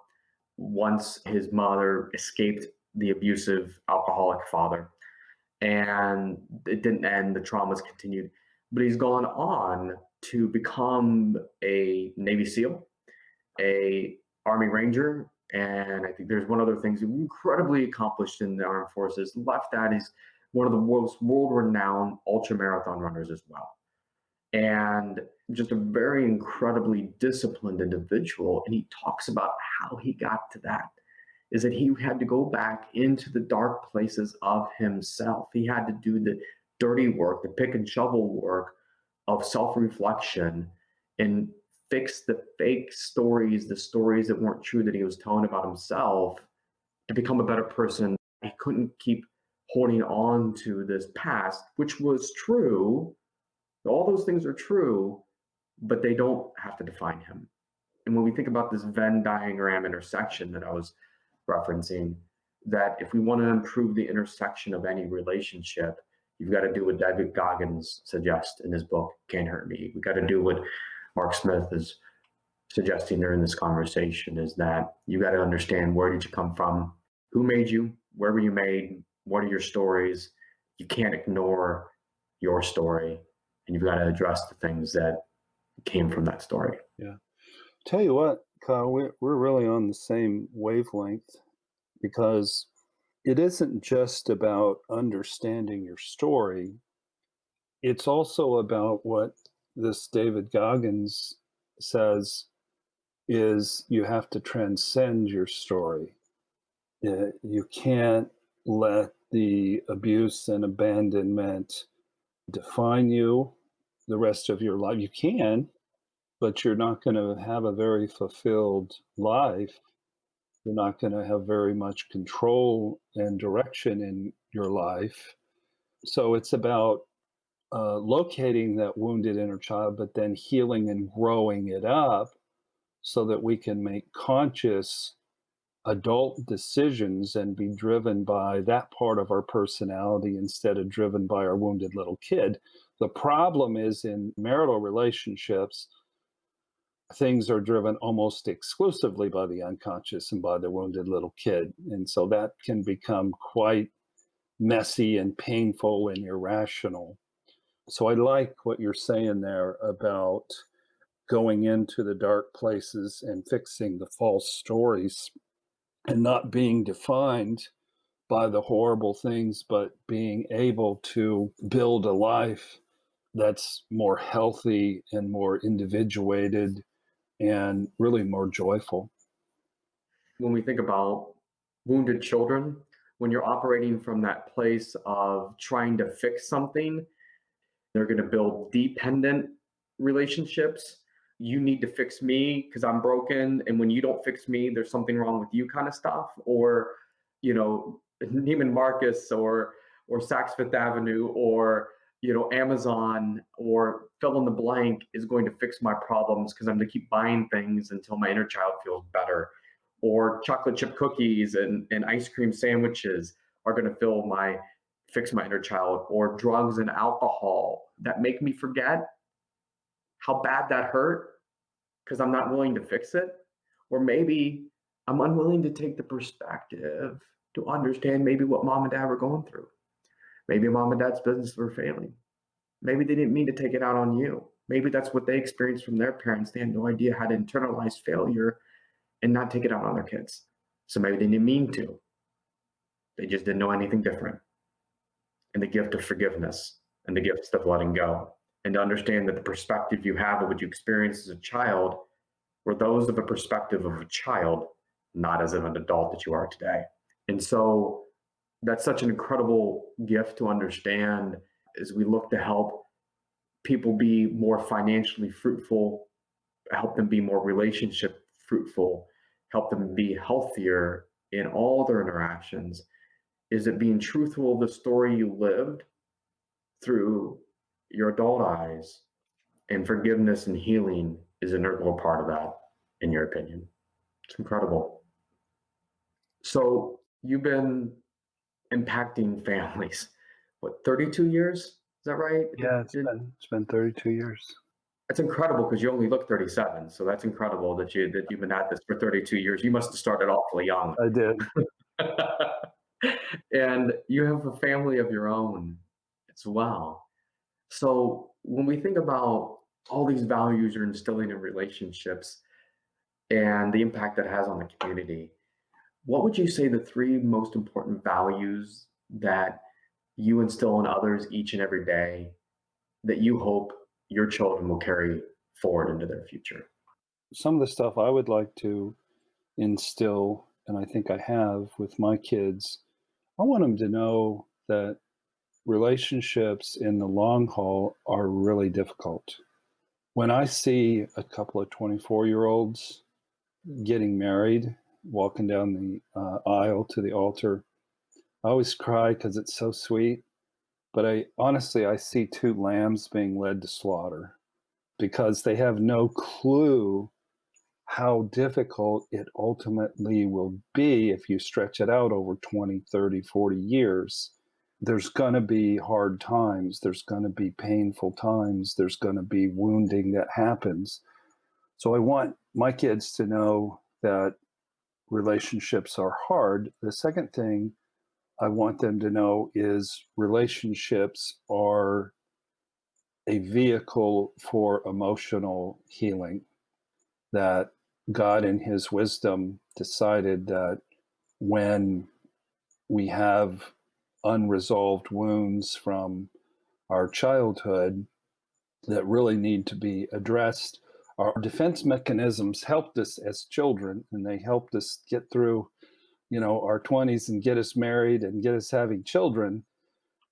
once his mother escaped the abusive alcoholic father. And it didn't end, the traumas continued. But he's gone on to become a Navy SEAL, a Army Ranger, and I think there's one other thing he's incredibly accomplished in the armed forces. Left that, he's one of the world's world-renowned ultra-marathon runners as well. And just a very incredibly disciplined individual. And he talks about how he got to that, is that he had to go back into the dark places of himself. He had to do the dirty work, the pick and shovel work of self-reflection, and fix the fake stories, the stories that weren't true that he was telling about himself, to become a better person. He couldn't keep holding on to this past, which was true. All those things are true, but they don't have to define him. And when we think about this Venn diagram intersection that I was referencing, that if we want to improve the intersection of any relationship, you've got to do what David Goggins suggests in his book, Can't Hurt Me. We've got to do what Mark Smith is suggesting during this conversation, is that you got to understand, where did you come from? Who made you? Where were you made? What are your stories? You can't ignore your story, and you've got to address the things that came from that story. Yeah. Tell you what, Kyle, we're really on the same wavelength because it isn't just about understanding your story. It's also about what this David Goggins says is you have to transcend your story. You can't let the abuse and abandonment define you the rest of your life. You can, but you're not going to have a very fulfilled life. You're not going to have very much control and direction in your life. So it's about locating that wounded inner child, but then healing and growing it up so that we can make conscious adult decisions and be driven by that part of our personality instead of driven by our wounded little kid. The problem is in marital relationships, things are driven almost exclusively by the unconscious and by the wounded little kid. And so that can become quite messy and painful and irrational. So I like what you're saying there about going into the dark places and fixing the false stories and not being defined by the horrible things, but being able to build a life that's more healthy and more individuated and really more joyful. When we think about wounded children, when you're operating from that place of trying to fix something, they're going to build dependent relationships. You need to fix me because I'm broken. And when you don't fix me, there's something wrong with you kind of stuff. Or, Neiman Marcus or Saks Fifth Avenue or, Amazon or fill in the blank is going to fix my problems because I'm going to keep buying things until my inner child feels better. Or chocolate chip cookies and ice cream sandwiches are going to fix my inner child, or drugs and alcohol that make me forget how bad that hurt because I'm not willing to fix it. Or maybe I'm unwilling to take the perspective to understand maybe what mom and dad were going through. Maybe mom and dad's business were failing. Maybe they didn't mean to take it out on you. Maybe that's what they experienced from their parents. They had no idea how to internalize failure and not take it out on their kids. So maybe they didn't mean to. They just didn't know anything different. And the gift of forgiveness and the gift of letting go, and to understand that the perspective you have of what you experienced as a child were those of a perspective of a child, not as of an adult that you are today. And so that's such an incredible gift to understand as we look to help people be more financially fruitful, help them be more relationship fruitful, help them be healthier in all their interactions. Is it being truthful of the story you lived through your adult eyes, and forgiveness and healing is an integral part of that, in your opinion? It's incredible. So you've been impacting families, what, 32 years? Is that right? Yeah, it's been 32 years. That's incredible because you only look 37. So that's incredible that you've been at this for 32 years. You must have started awfully young. I did. And you have a family of your own as well. So when we think about all these values you're instilling in relationships and the impact that has on the community, what would you say the three most important values that you instill in others each and every day that you hope your children will carry forward into their future? Some of the stuff I would like to instill, and I think I have with my kids, I want them to know that relationships in the long haul are really difficult. When I see a couple of 24-year-olds getting married, walking down the aisle to the altar, I always cry because it's so sweet. But I see two lambs being led to slaughter because they have no clue how difficult it ultimately will be if you stretch it out over 20, 30, 40 years. There's going to be hard times. There's going to be painful times. There's going to be wounding that happens. So I want my kids to know that relationships are hard. The second thing I want them to know is relationships are a vehicle for emotional healing, that God in his wisdom decided that when we have unresolved wounds from our childhood that really need to be addressed, our defense mechanisms helped us as children, and they helped us get through, our 20s and get us married and get us having children.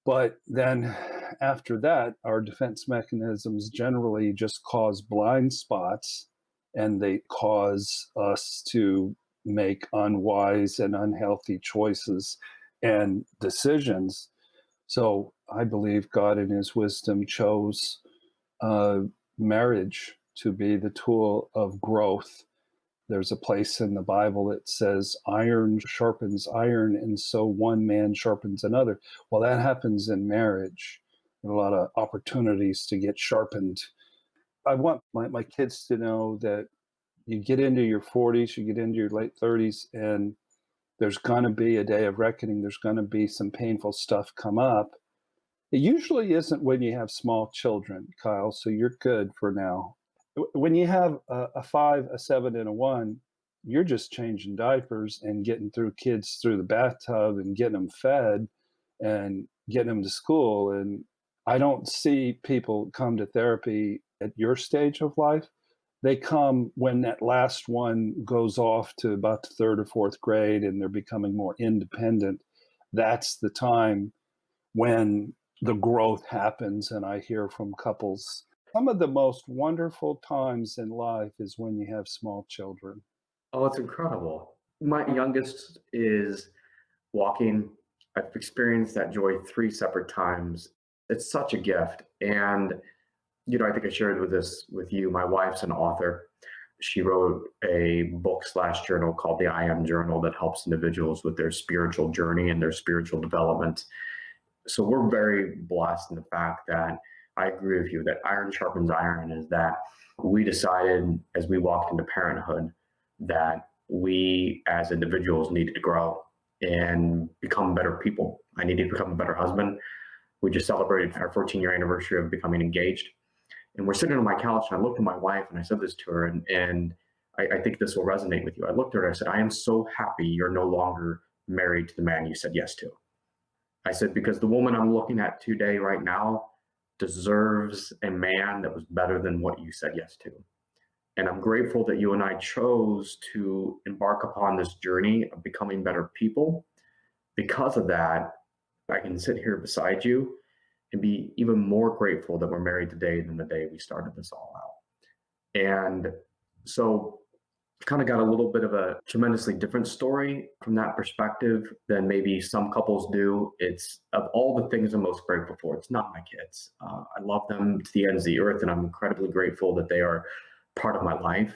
But then after that, our defense mechanisms generally just cause blind spots, and they cause us to make unwise and unhealthy choices and decisions. So I believe God in his wisdom chose marriage to be the tool of growth. There's a place in the Bible that says iron sharpens iron, and so one man sharpens another. Well, that happens in marriage. There are a lot of opportunities to get sharpened. I want my kids to know that you get into your 40s, you get into your late 30s, and there's going to be a day of reckoning. There's going to be some painful stuff come up. It usually isn't when you have small children, Kyle, so you're good for now. When you have a 5, a 7, and a 1, you're just changing diapers and getting through kids through the bathtub and getting them fed and getting them to school. And I don't see people come to therapy at your stage of life. They come when that last one goes off to about the 3rd or 4th grade and they're becoming more independent. That's the time when the growth happens. And I hear from couples, some of the most wonderful times in life is when you have small children. Oh, it's incredible. My youngest is walking. I've experienced that joy 3 separate times. It's such a gift. And, I think I shared with you. My wife's an author. She wrote a book/journal called the I Am Journal that helps individuals with their spiritual journey and their spiritual development. So we're very blessed in the fact that I agree with you that iron sharpens iron, is that we decided as we walked into parenthood that we as individuals needed to grow and become better people. I needed to become a better husband. We just celebrated our 14-year anniversary of becoming engaged. And we're sitting on my couch and I looked at my wife and I said this to her, and I think this will resonate with you. I looked at her and I said, I am so happy you're no longer married to the man you said yes to. I said, because the woman I'm looking at today, right now, deserves a man that was better than what you said yes to. And I'm grateful that you and I chose to embark upon this journey of becoming better people. Because of that, I can sit here beside you and be even more grateful that we're married today than the day we started this all out. And so kind of got a little bit of a tremendously different story from that perspective than maybe some couples do. It's of all the things I'm most grateful for, it's not my kids. I love them to the ends of the earth, and I'm incredibly grateful that they are part of my life.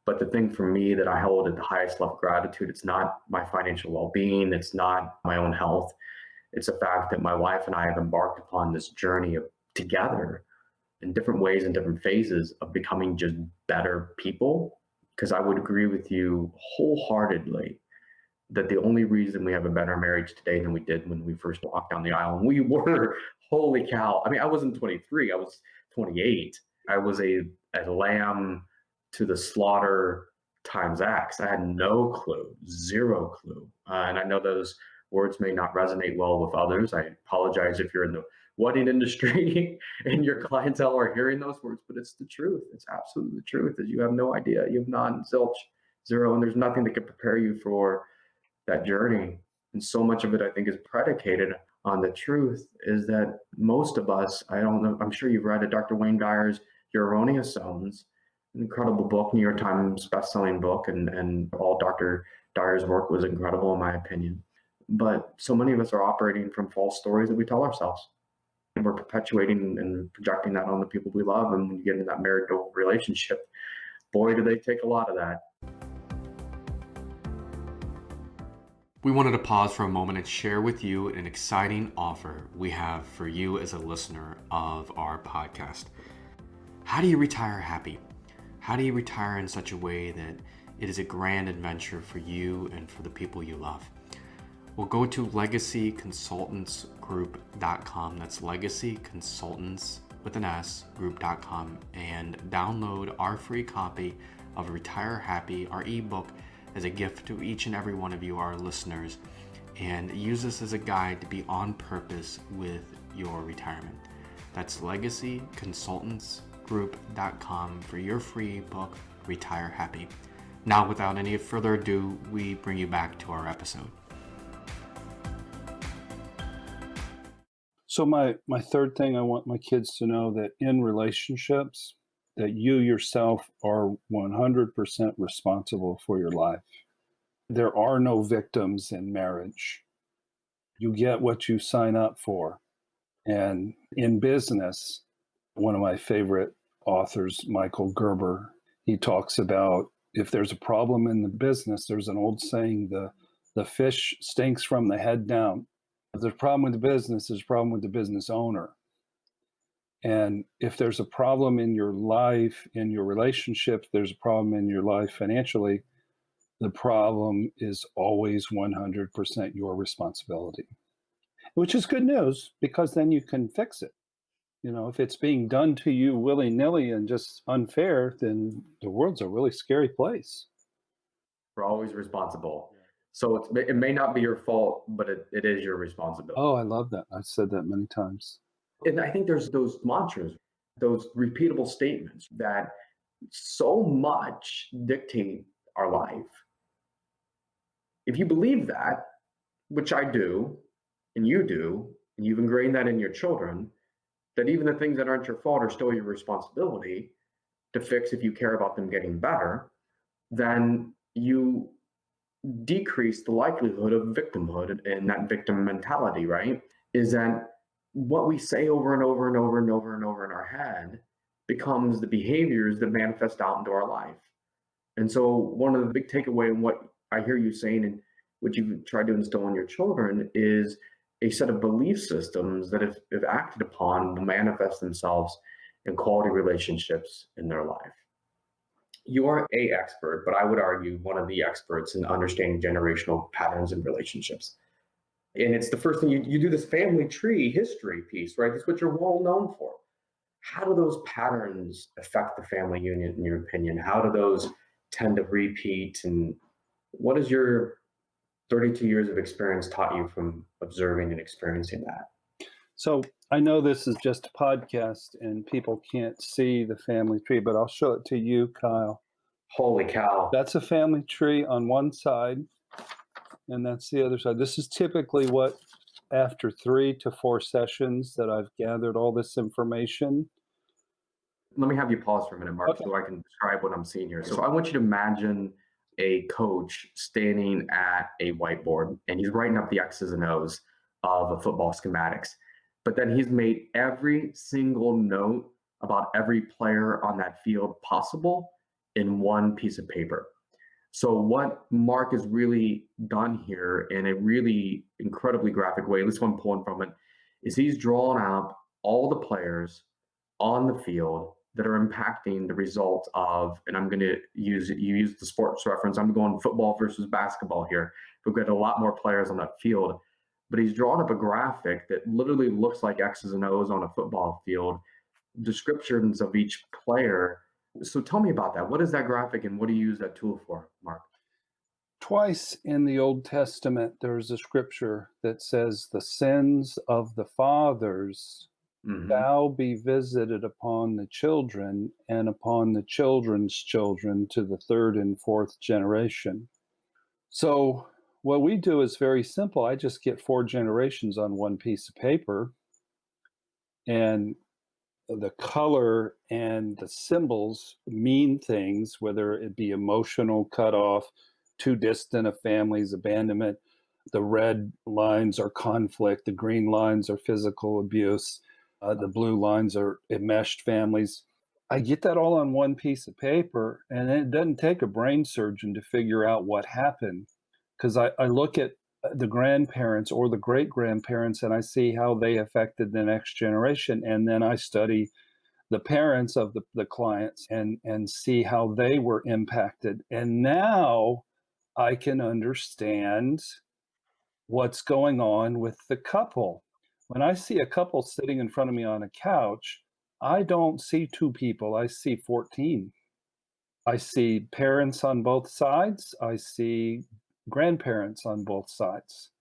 But the thing for me that I hold at the highest level of gratitude, it's not my financial well-being, it's not my own health. It's the fact that my wife and I have embarked upon this journey of together in different ways and different phases of becoming just better people. Because I would agree with you wholeheartedly that the only reason we have a better marriage today than we did when we first walked down the aisle, and we were, holy cow. I mean, I wasn't 23, I was 28. I was a lamb to the slaughter times X. I had no clue, zero clue. And I know those words may not resonate well with others. I apologize if you're in the wedding industry and your clientele are hearing those words, but it's the truth. It's absolutely the truth. Is you have no idea. You have none, zilch, zero, and there's nothing that can prepare you for that journey. And so much of it, I think, is predicated on the truth is that most of us, I don't know, I'm sure you've read it, Dr. Wayne Dyer's Your Erroneous Zones, an incredible book, New York Times bestselling book, and all Dr. Dyer's work was incredible in my opinion. But so many of us are operating from false stories that we tell ourselves. And we're perpetuating and projecting that on the people we love. And when you get into that marital relationship, boy, do they take a lot of that. We wanted to pause for a moment and share with you an exciting offer we have for you as a listener of our podcast. How do you retire happy? How do you retire in such a way that it is a grand adventure for you and for the people you love? Well, go to legacyconsultantsgroup.com. That's legacyconsultants with an S, group.com, and download our free copy of Retire Happy, our ebook, as a gift to each and every one of you, our listeners, and use this as a guide to be on purpose with your retirement. That's legacyconsultantsgroup.com for your free ebook, Retire Happy. Now, without any further ado, we bring you back to our episode. So my third thing, I want my kids to know that in relationships, that you yourself are 100% responsible for your life. There are no victims in marriage. You get what you sign up for. And in business, one of my favorite authors, Michael Gerber, he talks about if there's a problem in the business, there's an old saying, the fish stinks from the head down. If there's a problem with the business, there's a problem with the business owner. And if there's a problem in your life, in your relationship, there's a problem in your life financially, the problem is always 100% your responsibility, which is good news because then you can fix it. You know, if it's being done to you willy-nilly and just unfair, then the world's a really scary place. We're always responsible. So it may not be your fault, but it is your responsibility. Oh, I love that. I've said that many times. And I think there's those mantras, those repeatable statements that so much dictate our life. If you believe that, which I do, and you do, and you've ingrained that in your children, that even the things that aren't your fault are still your responsibility to fix if you care about them getting better, then you decrease the likelihood of victimhood and that victim mentality, right? Is that what we say over and over and over and over and over in our head becomes the behaviors that manifest out into our life. And so one of the big takeaway in what I hear you saying and what you've tried to instill in your children is a set of belief systems that if acted upon will manifest themselves in quality relationships in their life. You are an expert, but I would argue one of the experts in understanding generational patterns in relationships. And it's the first thing you do this family tree history piece, right? That's what you're well known for. How do those patterns affect the family unit, in your opinion? How do those tend to repeat? And what has your 32 years of experience taught you from observing and experiencing that? So I know this is just a podcast and people can't see the family tree, but I'll show it to you, Kyle. Holy cow. That's a family tree on one side, and that's the other side. This is typically what, after 3 to 4 sessions that I've gathered all this information. Let me have you pause for a minute, Mark, Okay. so I can describe what I'm seeing here. So I want you to imagine a coach standing at a whiteboard, and he's writing up the X's and O's of a football schematics. But then he's made every single note about every player on that field possible in one piece of paper. So what Mark has really done here in a really incredibly graphic way, at least what I'm pulling from it, is he's drawn out all the players on the field that are impacting the result of, and I'm going to you use the sports reference, I'm going football versus basketball here. We've got a lot more players on that field, but he's drawn up a graphic that literally looks like X's and O's on a football field, descriptions of each player. So tell me about that. What is that graphic and what do you use that tool for, Mark? Twice in the Old Testament, there's a scripture that says, the sins of the fathers shall be visited upon the children and upon the children's children to the 3rd and 4th generation. So what we do is very simple. I just get 4 generations on one piece of paper, and the color and the symbols mean things, whether it be emotional cutoff, too distant a family's abandonment. The red lines are conflict. The green lines are physical abuse. The blue lines are enmeshed families. I get that all on one piece of paper, and it doesn't take a brain surgeon to figure out what happened, because I look at the grandparents or the great-grandparents and I see how they affected the next generation, and then I study the parents of the clients and see how they were impacted. And now I can understand what's going on with the couple. When I see a couple sitting in front of me on a couch, I don't see 2 people, I see 14. I see parents on both sides. I see grandparents on both sides.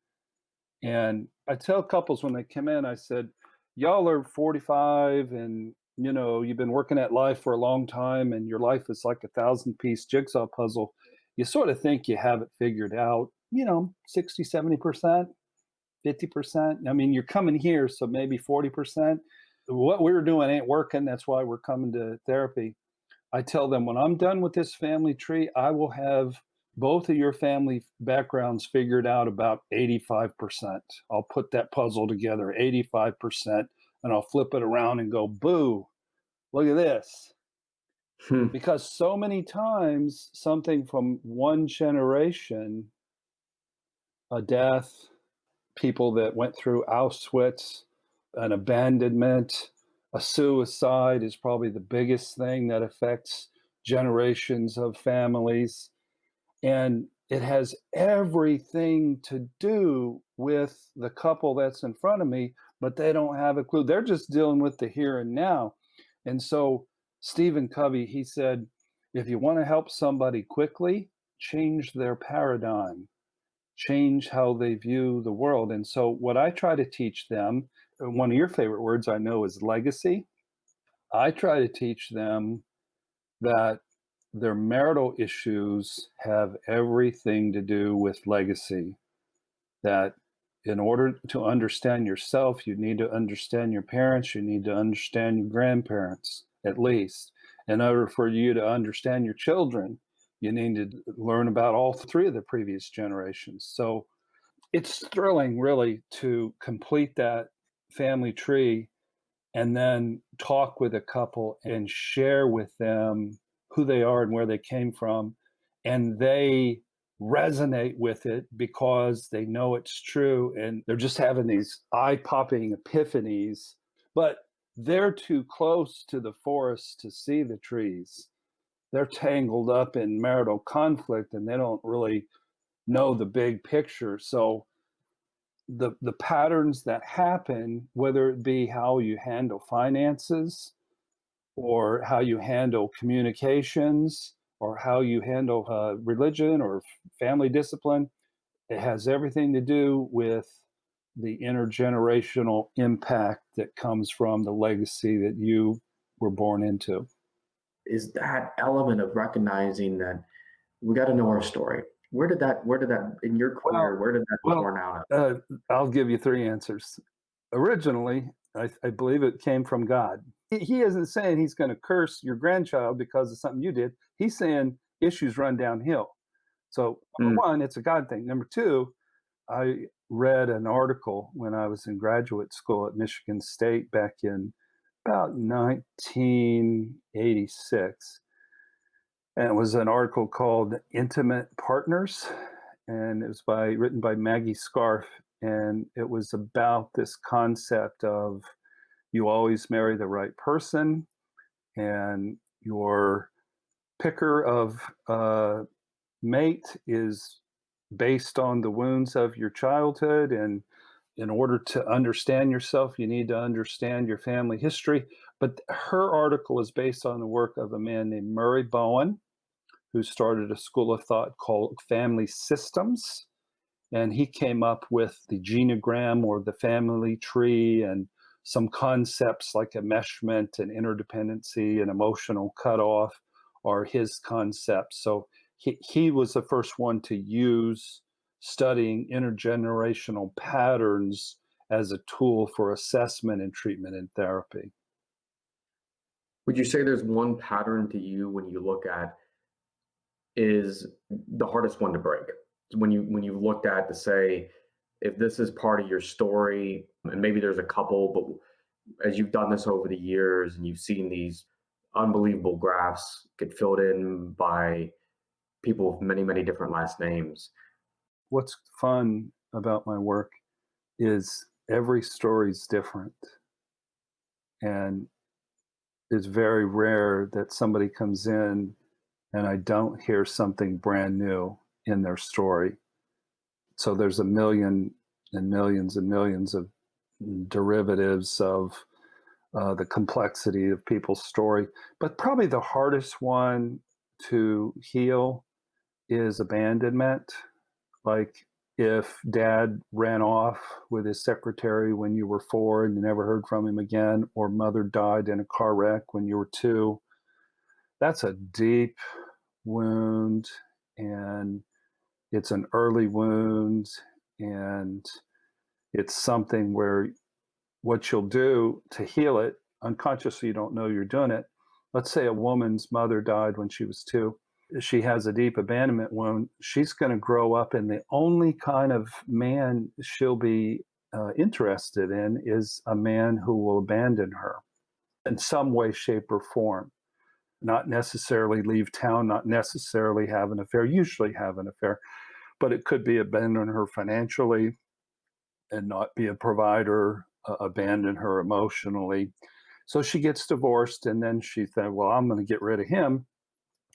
And I tell couples when they come in, I said, y'all are 45 and you've been working at life for a long time and your life is like a 1,000-piece jigsaw puzzle. You sort of think you have it figured out, 60, 70%, 50%. I mean, you're coming here, so maybe 40%. What we're doing ain't working. That's why we're coming to therapy. I tell them when I'm done with this family tree, I will have both of your family backgrounds figured out about 85%. I'll put that puzzle together 85% and I'll flip it around and go, boo, look at this. Because so many times something from one generation, a death, people that went through Auschwitz, an abandonment, a suicide is probably the biggest thing that affects generations of families. And it has everything to do with the couple that's in front of me, but they don't have a clue. They're just dealing with the here and now. And so Stephen Covey, he said, if you want to help somebody quickly, change their paradigm, change how they view the world. And so what I try to teach them, one of your favorite words I know is legacy. I try to teach them that their marital issues have everything to do with legacy. That in order to understand yourself, you need to understand your parents, you need to understand your grandparents, at least. In order for you to understand your children, you need to learn about all three of the previous generations. So it's thrilling, really, to complete that family tree and then talk with a couple and share with them who they are and where they came from. And they resonate with it because they know it's true. And they're just having these eye popping epiphanies, but they're too close to the forest to see the trees. They're tangled up in marital conflict and they don't really know the big picture. So the patterns that happen, whether it be how you handle finances or how you handle communications or how you handle religion or family discipline, it has everything to do with the intergenerational impact that comes from the legacy that you were born into. Is that element of recognizing that we got to know our story. Where did that in your career, where did that born out of? I'll give you three answers. Originally, I believe it came from God. He isn't saying he's going to curse your grandchild because of something you did. He's saying issues run downhill. So number one, it's a God thing. Number two, I read an article when I was in graduate school at Michigan State back in about 1986. And it was an article called Intimate Partners, and it was written by Maggie Scarf. And it was about this concept of you always marry the right person, and your picker of mate is based on the wounds of your childhood. And in order to understand yourself, you need to understand your family history. But her article was based on the work of a man named Murray Bowen, who started a school of thought called Family Systems. And he came up with the genogram or the family tree and some concepts like enmeshment and interdependency and emotional cutoff are his concepts. So he was the first one to use studying intergenerational patterns as a tool for assessment and treatment and therapy. Would you say there's one pattern to you when you look at is the hardest one to break? When you looked at to say, if this is part of your story, and maybe there's a couple, but as you've done this over the years and you've seen these unbelievable graphs get filled in by people with many, many different last names. What's fun about my work is every story is different. And it's very rare that somebody comes in and I don't hear something brand new in their story. So there's a million and millions and millions of derivatives of the complexity of people's story. But probably the hardest one to heal is abandonment. Like if dad ran off with his secretary when you were 4 and you never heard from him again, or mother died in a car wreck when you were 2, that's a deep wound, and it's an early wound, and it's something where what you'll do to heal it, unconsciously you don't know you're doing it. Let's say a woman's mother died when she was 2. She has a deep abandonment wound. She's going to grow up, and the only kind of man she'll be interested in is a man who will abandon her in some way, shape, or form. Not necessarily leave town, not necessarily have an affair, usually have an affair, but it could be abandon her financially and not be a provider, abandon her emotionally. So she gets divorced, and then she said, well, I'm going to get rid of him.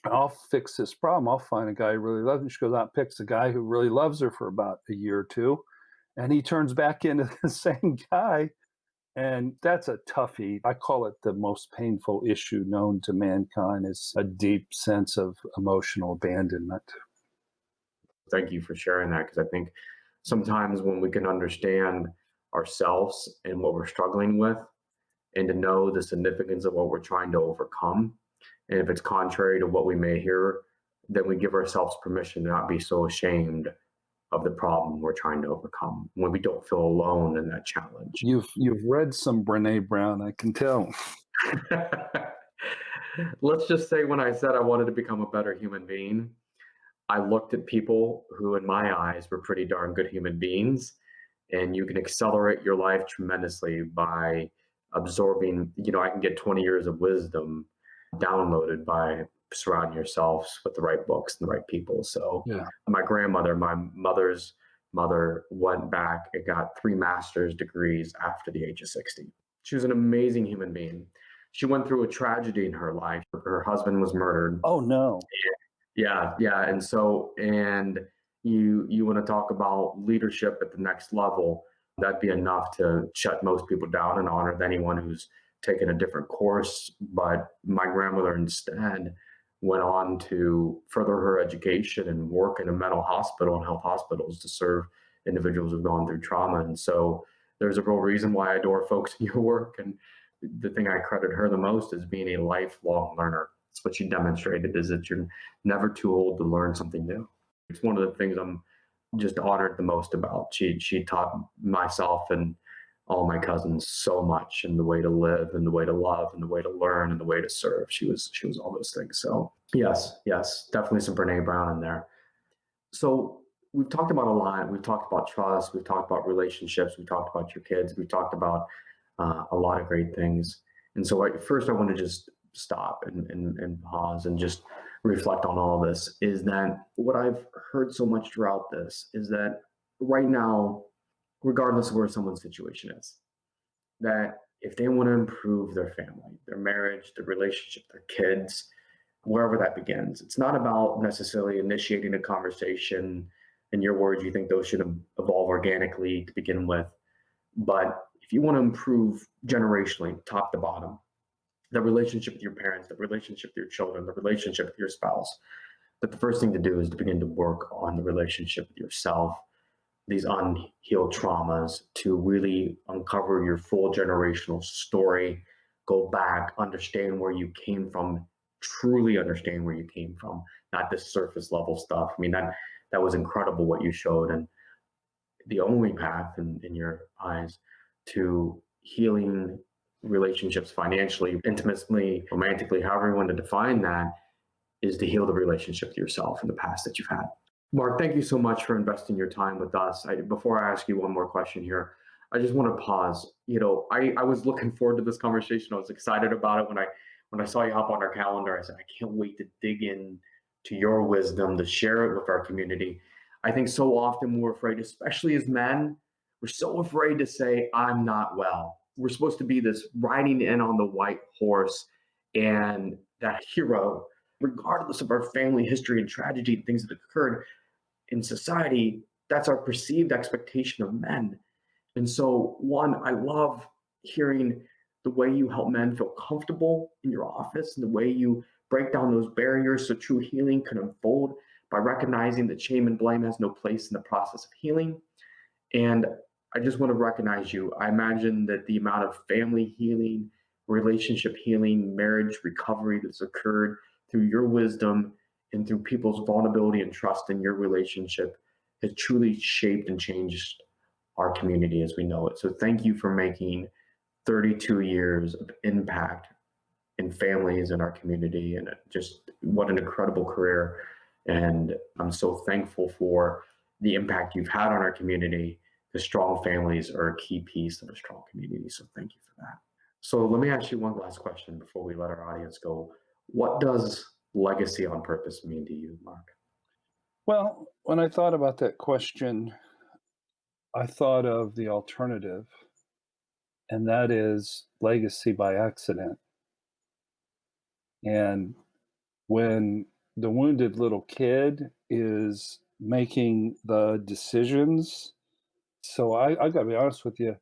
I'll fix this problem. I'll find a guy who really loves me. She goes out and picks a guy who really loves her for about a year or 2, and he turns back into the same guy. And that's a toughie. I call it the most painful issue known to mankind, is a deep sense of emotional abandonment. Thank you for sharing that, because I think sometimes when we can understand ourselves and what we're struggling with, and to know the significance of what we're trying to overcome, and if it's contrary to what we may hear, then we give ourselves permission to not be so ashamed of the problem we're trying to overcome, when we don't feel alone in that challenge. You've read some Brene Brown, I can tell. Let's just say when I said I wanted to become a better human being, I looked at people who, in my eyes, were pretty darn good human beings. And you can accelerate your life tremendously by absorbing, I can get 20 years of wisdom downloaded by surrounding yourselves with the right books and the right people. So Yeah. my grandmother, my mother's mother, went back and got 3 master's degrees after the age of 60. She was an amazing human being. She went through a tragedy in her life. Her husband was murdered. Oh, no. Yeah. And you want to talk about leadership at the next level, that'd be enough to shut most people down and honor anyone who's taken a different course. But my grandmother instead went on to further her education and work in a mental hospital and health hospitals to serve individuals who've gone through trauma. And so there's a real reason why I adore folks in your work. And the thing I credit her the most is being a lifelong learner. It's what she demonstrated, is that you're never too old to learn something new. It's one of the things I'm just honored the most about. She taught myself and all my cousins so much, and the way to live and the way to love and the way to learn and the way to serve. She was all those things. So yes, definitely some Brene Brown in there. So we've talked about a lot. We've talked about trust. We've talked about relationships. We've talked about your kids. We've talked about a lot of great things. And so first I want to just stop and pause and just reflect on all this. Is that what I've heard so much throughout this is that right now, regardless of where someone's situation is, that if they want to improve their family, their marriage, their relationship, their kids, wherever that begins, it's not about necessarily initiating a conversation. In your words, you think those should evolve organically to begin with. But if you want to improve generationally, top to bottom, the relationship with your parents, the relationship with your children, the relationship with your spouse, that the first thing to do is to begin to work on the relationship with yourself, these unhealed traumas, to really uncover your full generational story, go back, understand where you came from, truly understand where you came from, not this surface level stuff. I mean, that was incredible what you showed. And the only path in your eyes to healing relationships financially, intimately, romantically, however you want to define that, is to heal the relationship with yourself in the past that you've had. Mark, thank you so much for investing your time with us. Before I ask you one more question here, I just want to pause. I was looking forward to this conversation. I was excited about it when I saw you hop on our calendar. I said, I can't wait to dig in to your wisdom, to share it with our community. I think so often we're afraid, especially as men, we're so afraid to say, I'm not well. We're supposed to be this riding in on the white horse and that hero, regardless of our family history and tragedy and things that occurred in society. That's our perceived expectation of men. And so, one, I love hearing the way you help men feel comfortable in your office and the way you break down those barriers so true healing can unfold by recognizing that shame and blame has no place in the process of healing. And I just want to recognize you. I imagine that the amount of family healing, relationship healing, marriage recovery that's occurred through your wisdom and through people's vulnerability and trust in your relationship has truly shaped and changed our community as we know it. So thank you for making 32 years of impact in families in our community, and just what an incredible career. And I'm so thankful for the impact you've had on our community. The strong families are a key piece of a strong community. So thank you for that. So let me ask you one last question before we let our audience go. What does legacy on purpose mean to you, Mark? Well, when I thought about that question, I thought of the alternative, and that is legacy by accident. And when the wounded little kid is making the decisions, so I got to be honest with you,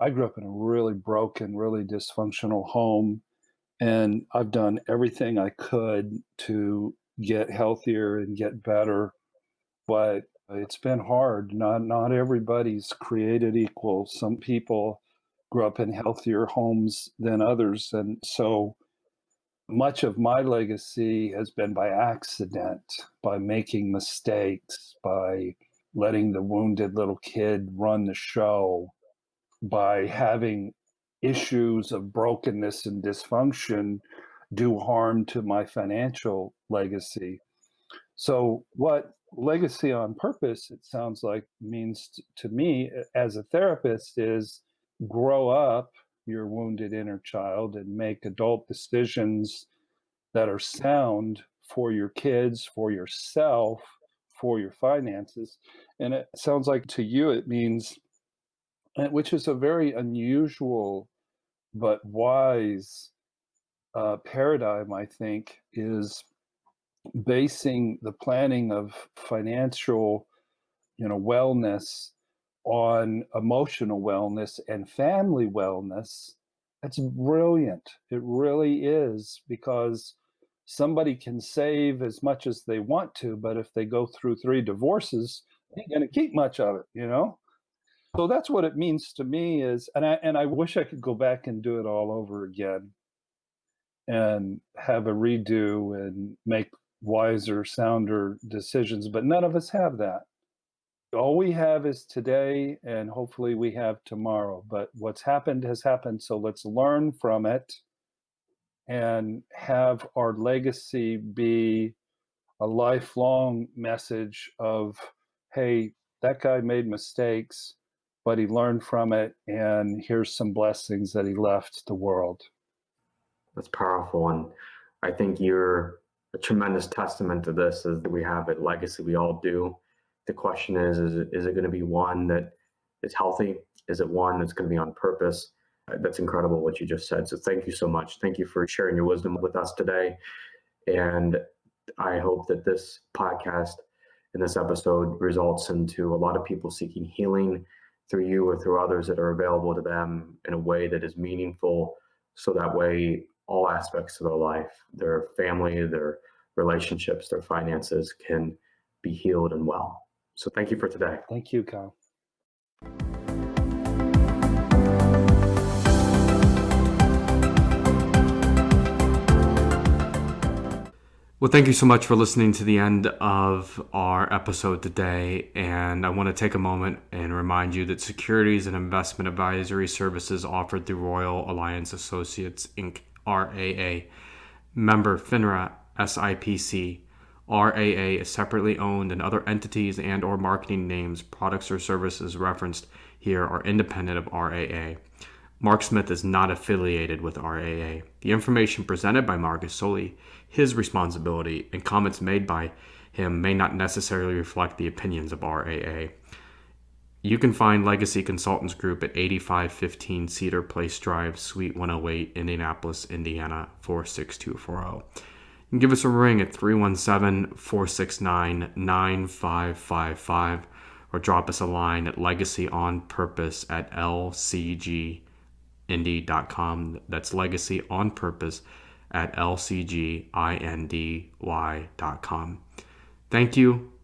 I grew up in a really broken, really dysfunctional home, and I've done everything I could to get healthier and get better, but it's been hard. Not everybody's created equal. Some people grew up in healthier homes than others, and so much of my legacy has been by accident, by making mistakes, by letting the wounded little kid run the show, by having issues of brokenness and dysfunction do harm to my financial legacy. So, what legacy on purpose, it sounds like, means to me as a therapist is grow up your wounded inner child and make adult decisions that are sound for your kids, for yourself, for your finances. And it sounds like to you it means, which is a very unusual but wise paradigm, I think, is basing the planning of financial, wellness on emotional wellness and family wellness. That's brilliant. It really is, because somebody can save as much as they want to, but if they go through 3 divorces, they ain't gonna keep much of it. So that's what it means to me is, and I wish I could go back and do it all over again and have a redo and make wiser, sounder decisions, but none of us have that. All we have is today, and hopefully we have tomorrow. But what's happened has happened, so let's learn from it and have our legacy be a lifelong message of, hey, that guy made mistakes, but he learned from it, and here's some blessings that he left the world. That's powerful. And I think you're a tremendous testament to this, is that we have a legacy. We all do. The question is it going to be one that is healthy? Is it one that's going to be on purpose? That's incredible what you just said. So thank you so much. Thank you for sharing your wisdom with us today. And I hope that this podcast and this episode results into a lot of people seeking healing through you or through others that are available to them in a way that is meaningful. So that way, all aspects of their life, their family, their relationships, their finances can be healed and well. So thank you for today. Thank you, Kyle. Well, thank you so much for listening to the end of our episode today. And I want to take a moment and remind you that securities and investment advisory services offered through Royal Alliance Associates, Inc., RAA, member FINRA, SIPC. RAA is separately owned, and other entities and or marketing names, products, or services referenced here are independent of RAA. Mark Smith is not affiliated with RAA. The information presented by Mark is solely his responsibility, and comments made by him may not necessarily reflect the opinions of RAA. You can find Legacy Consultants Group at 8515 Cedar Place Drive, Suite 108, Indianapolis, Indiana, 46240. You can give us a ring at 317-469-9555 or drop us a line at legacyonpurpose@lcgindy.com. That's legacyonpurpose at lcgindy.com. Thank you.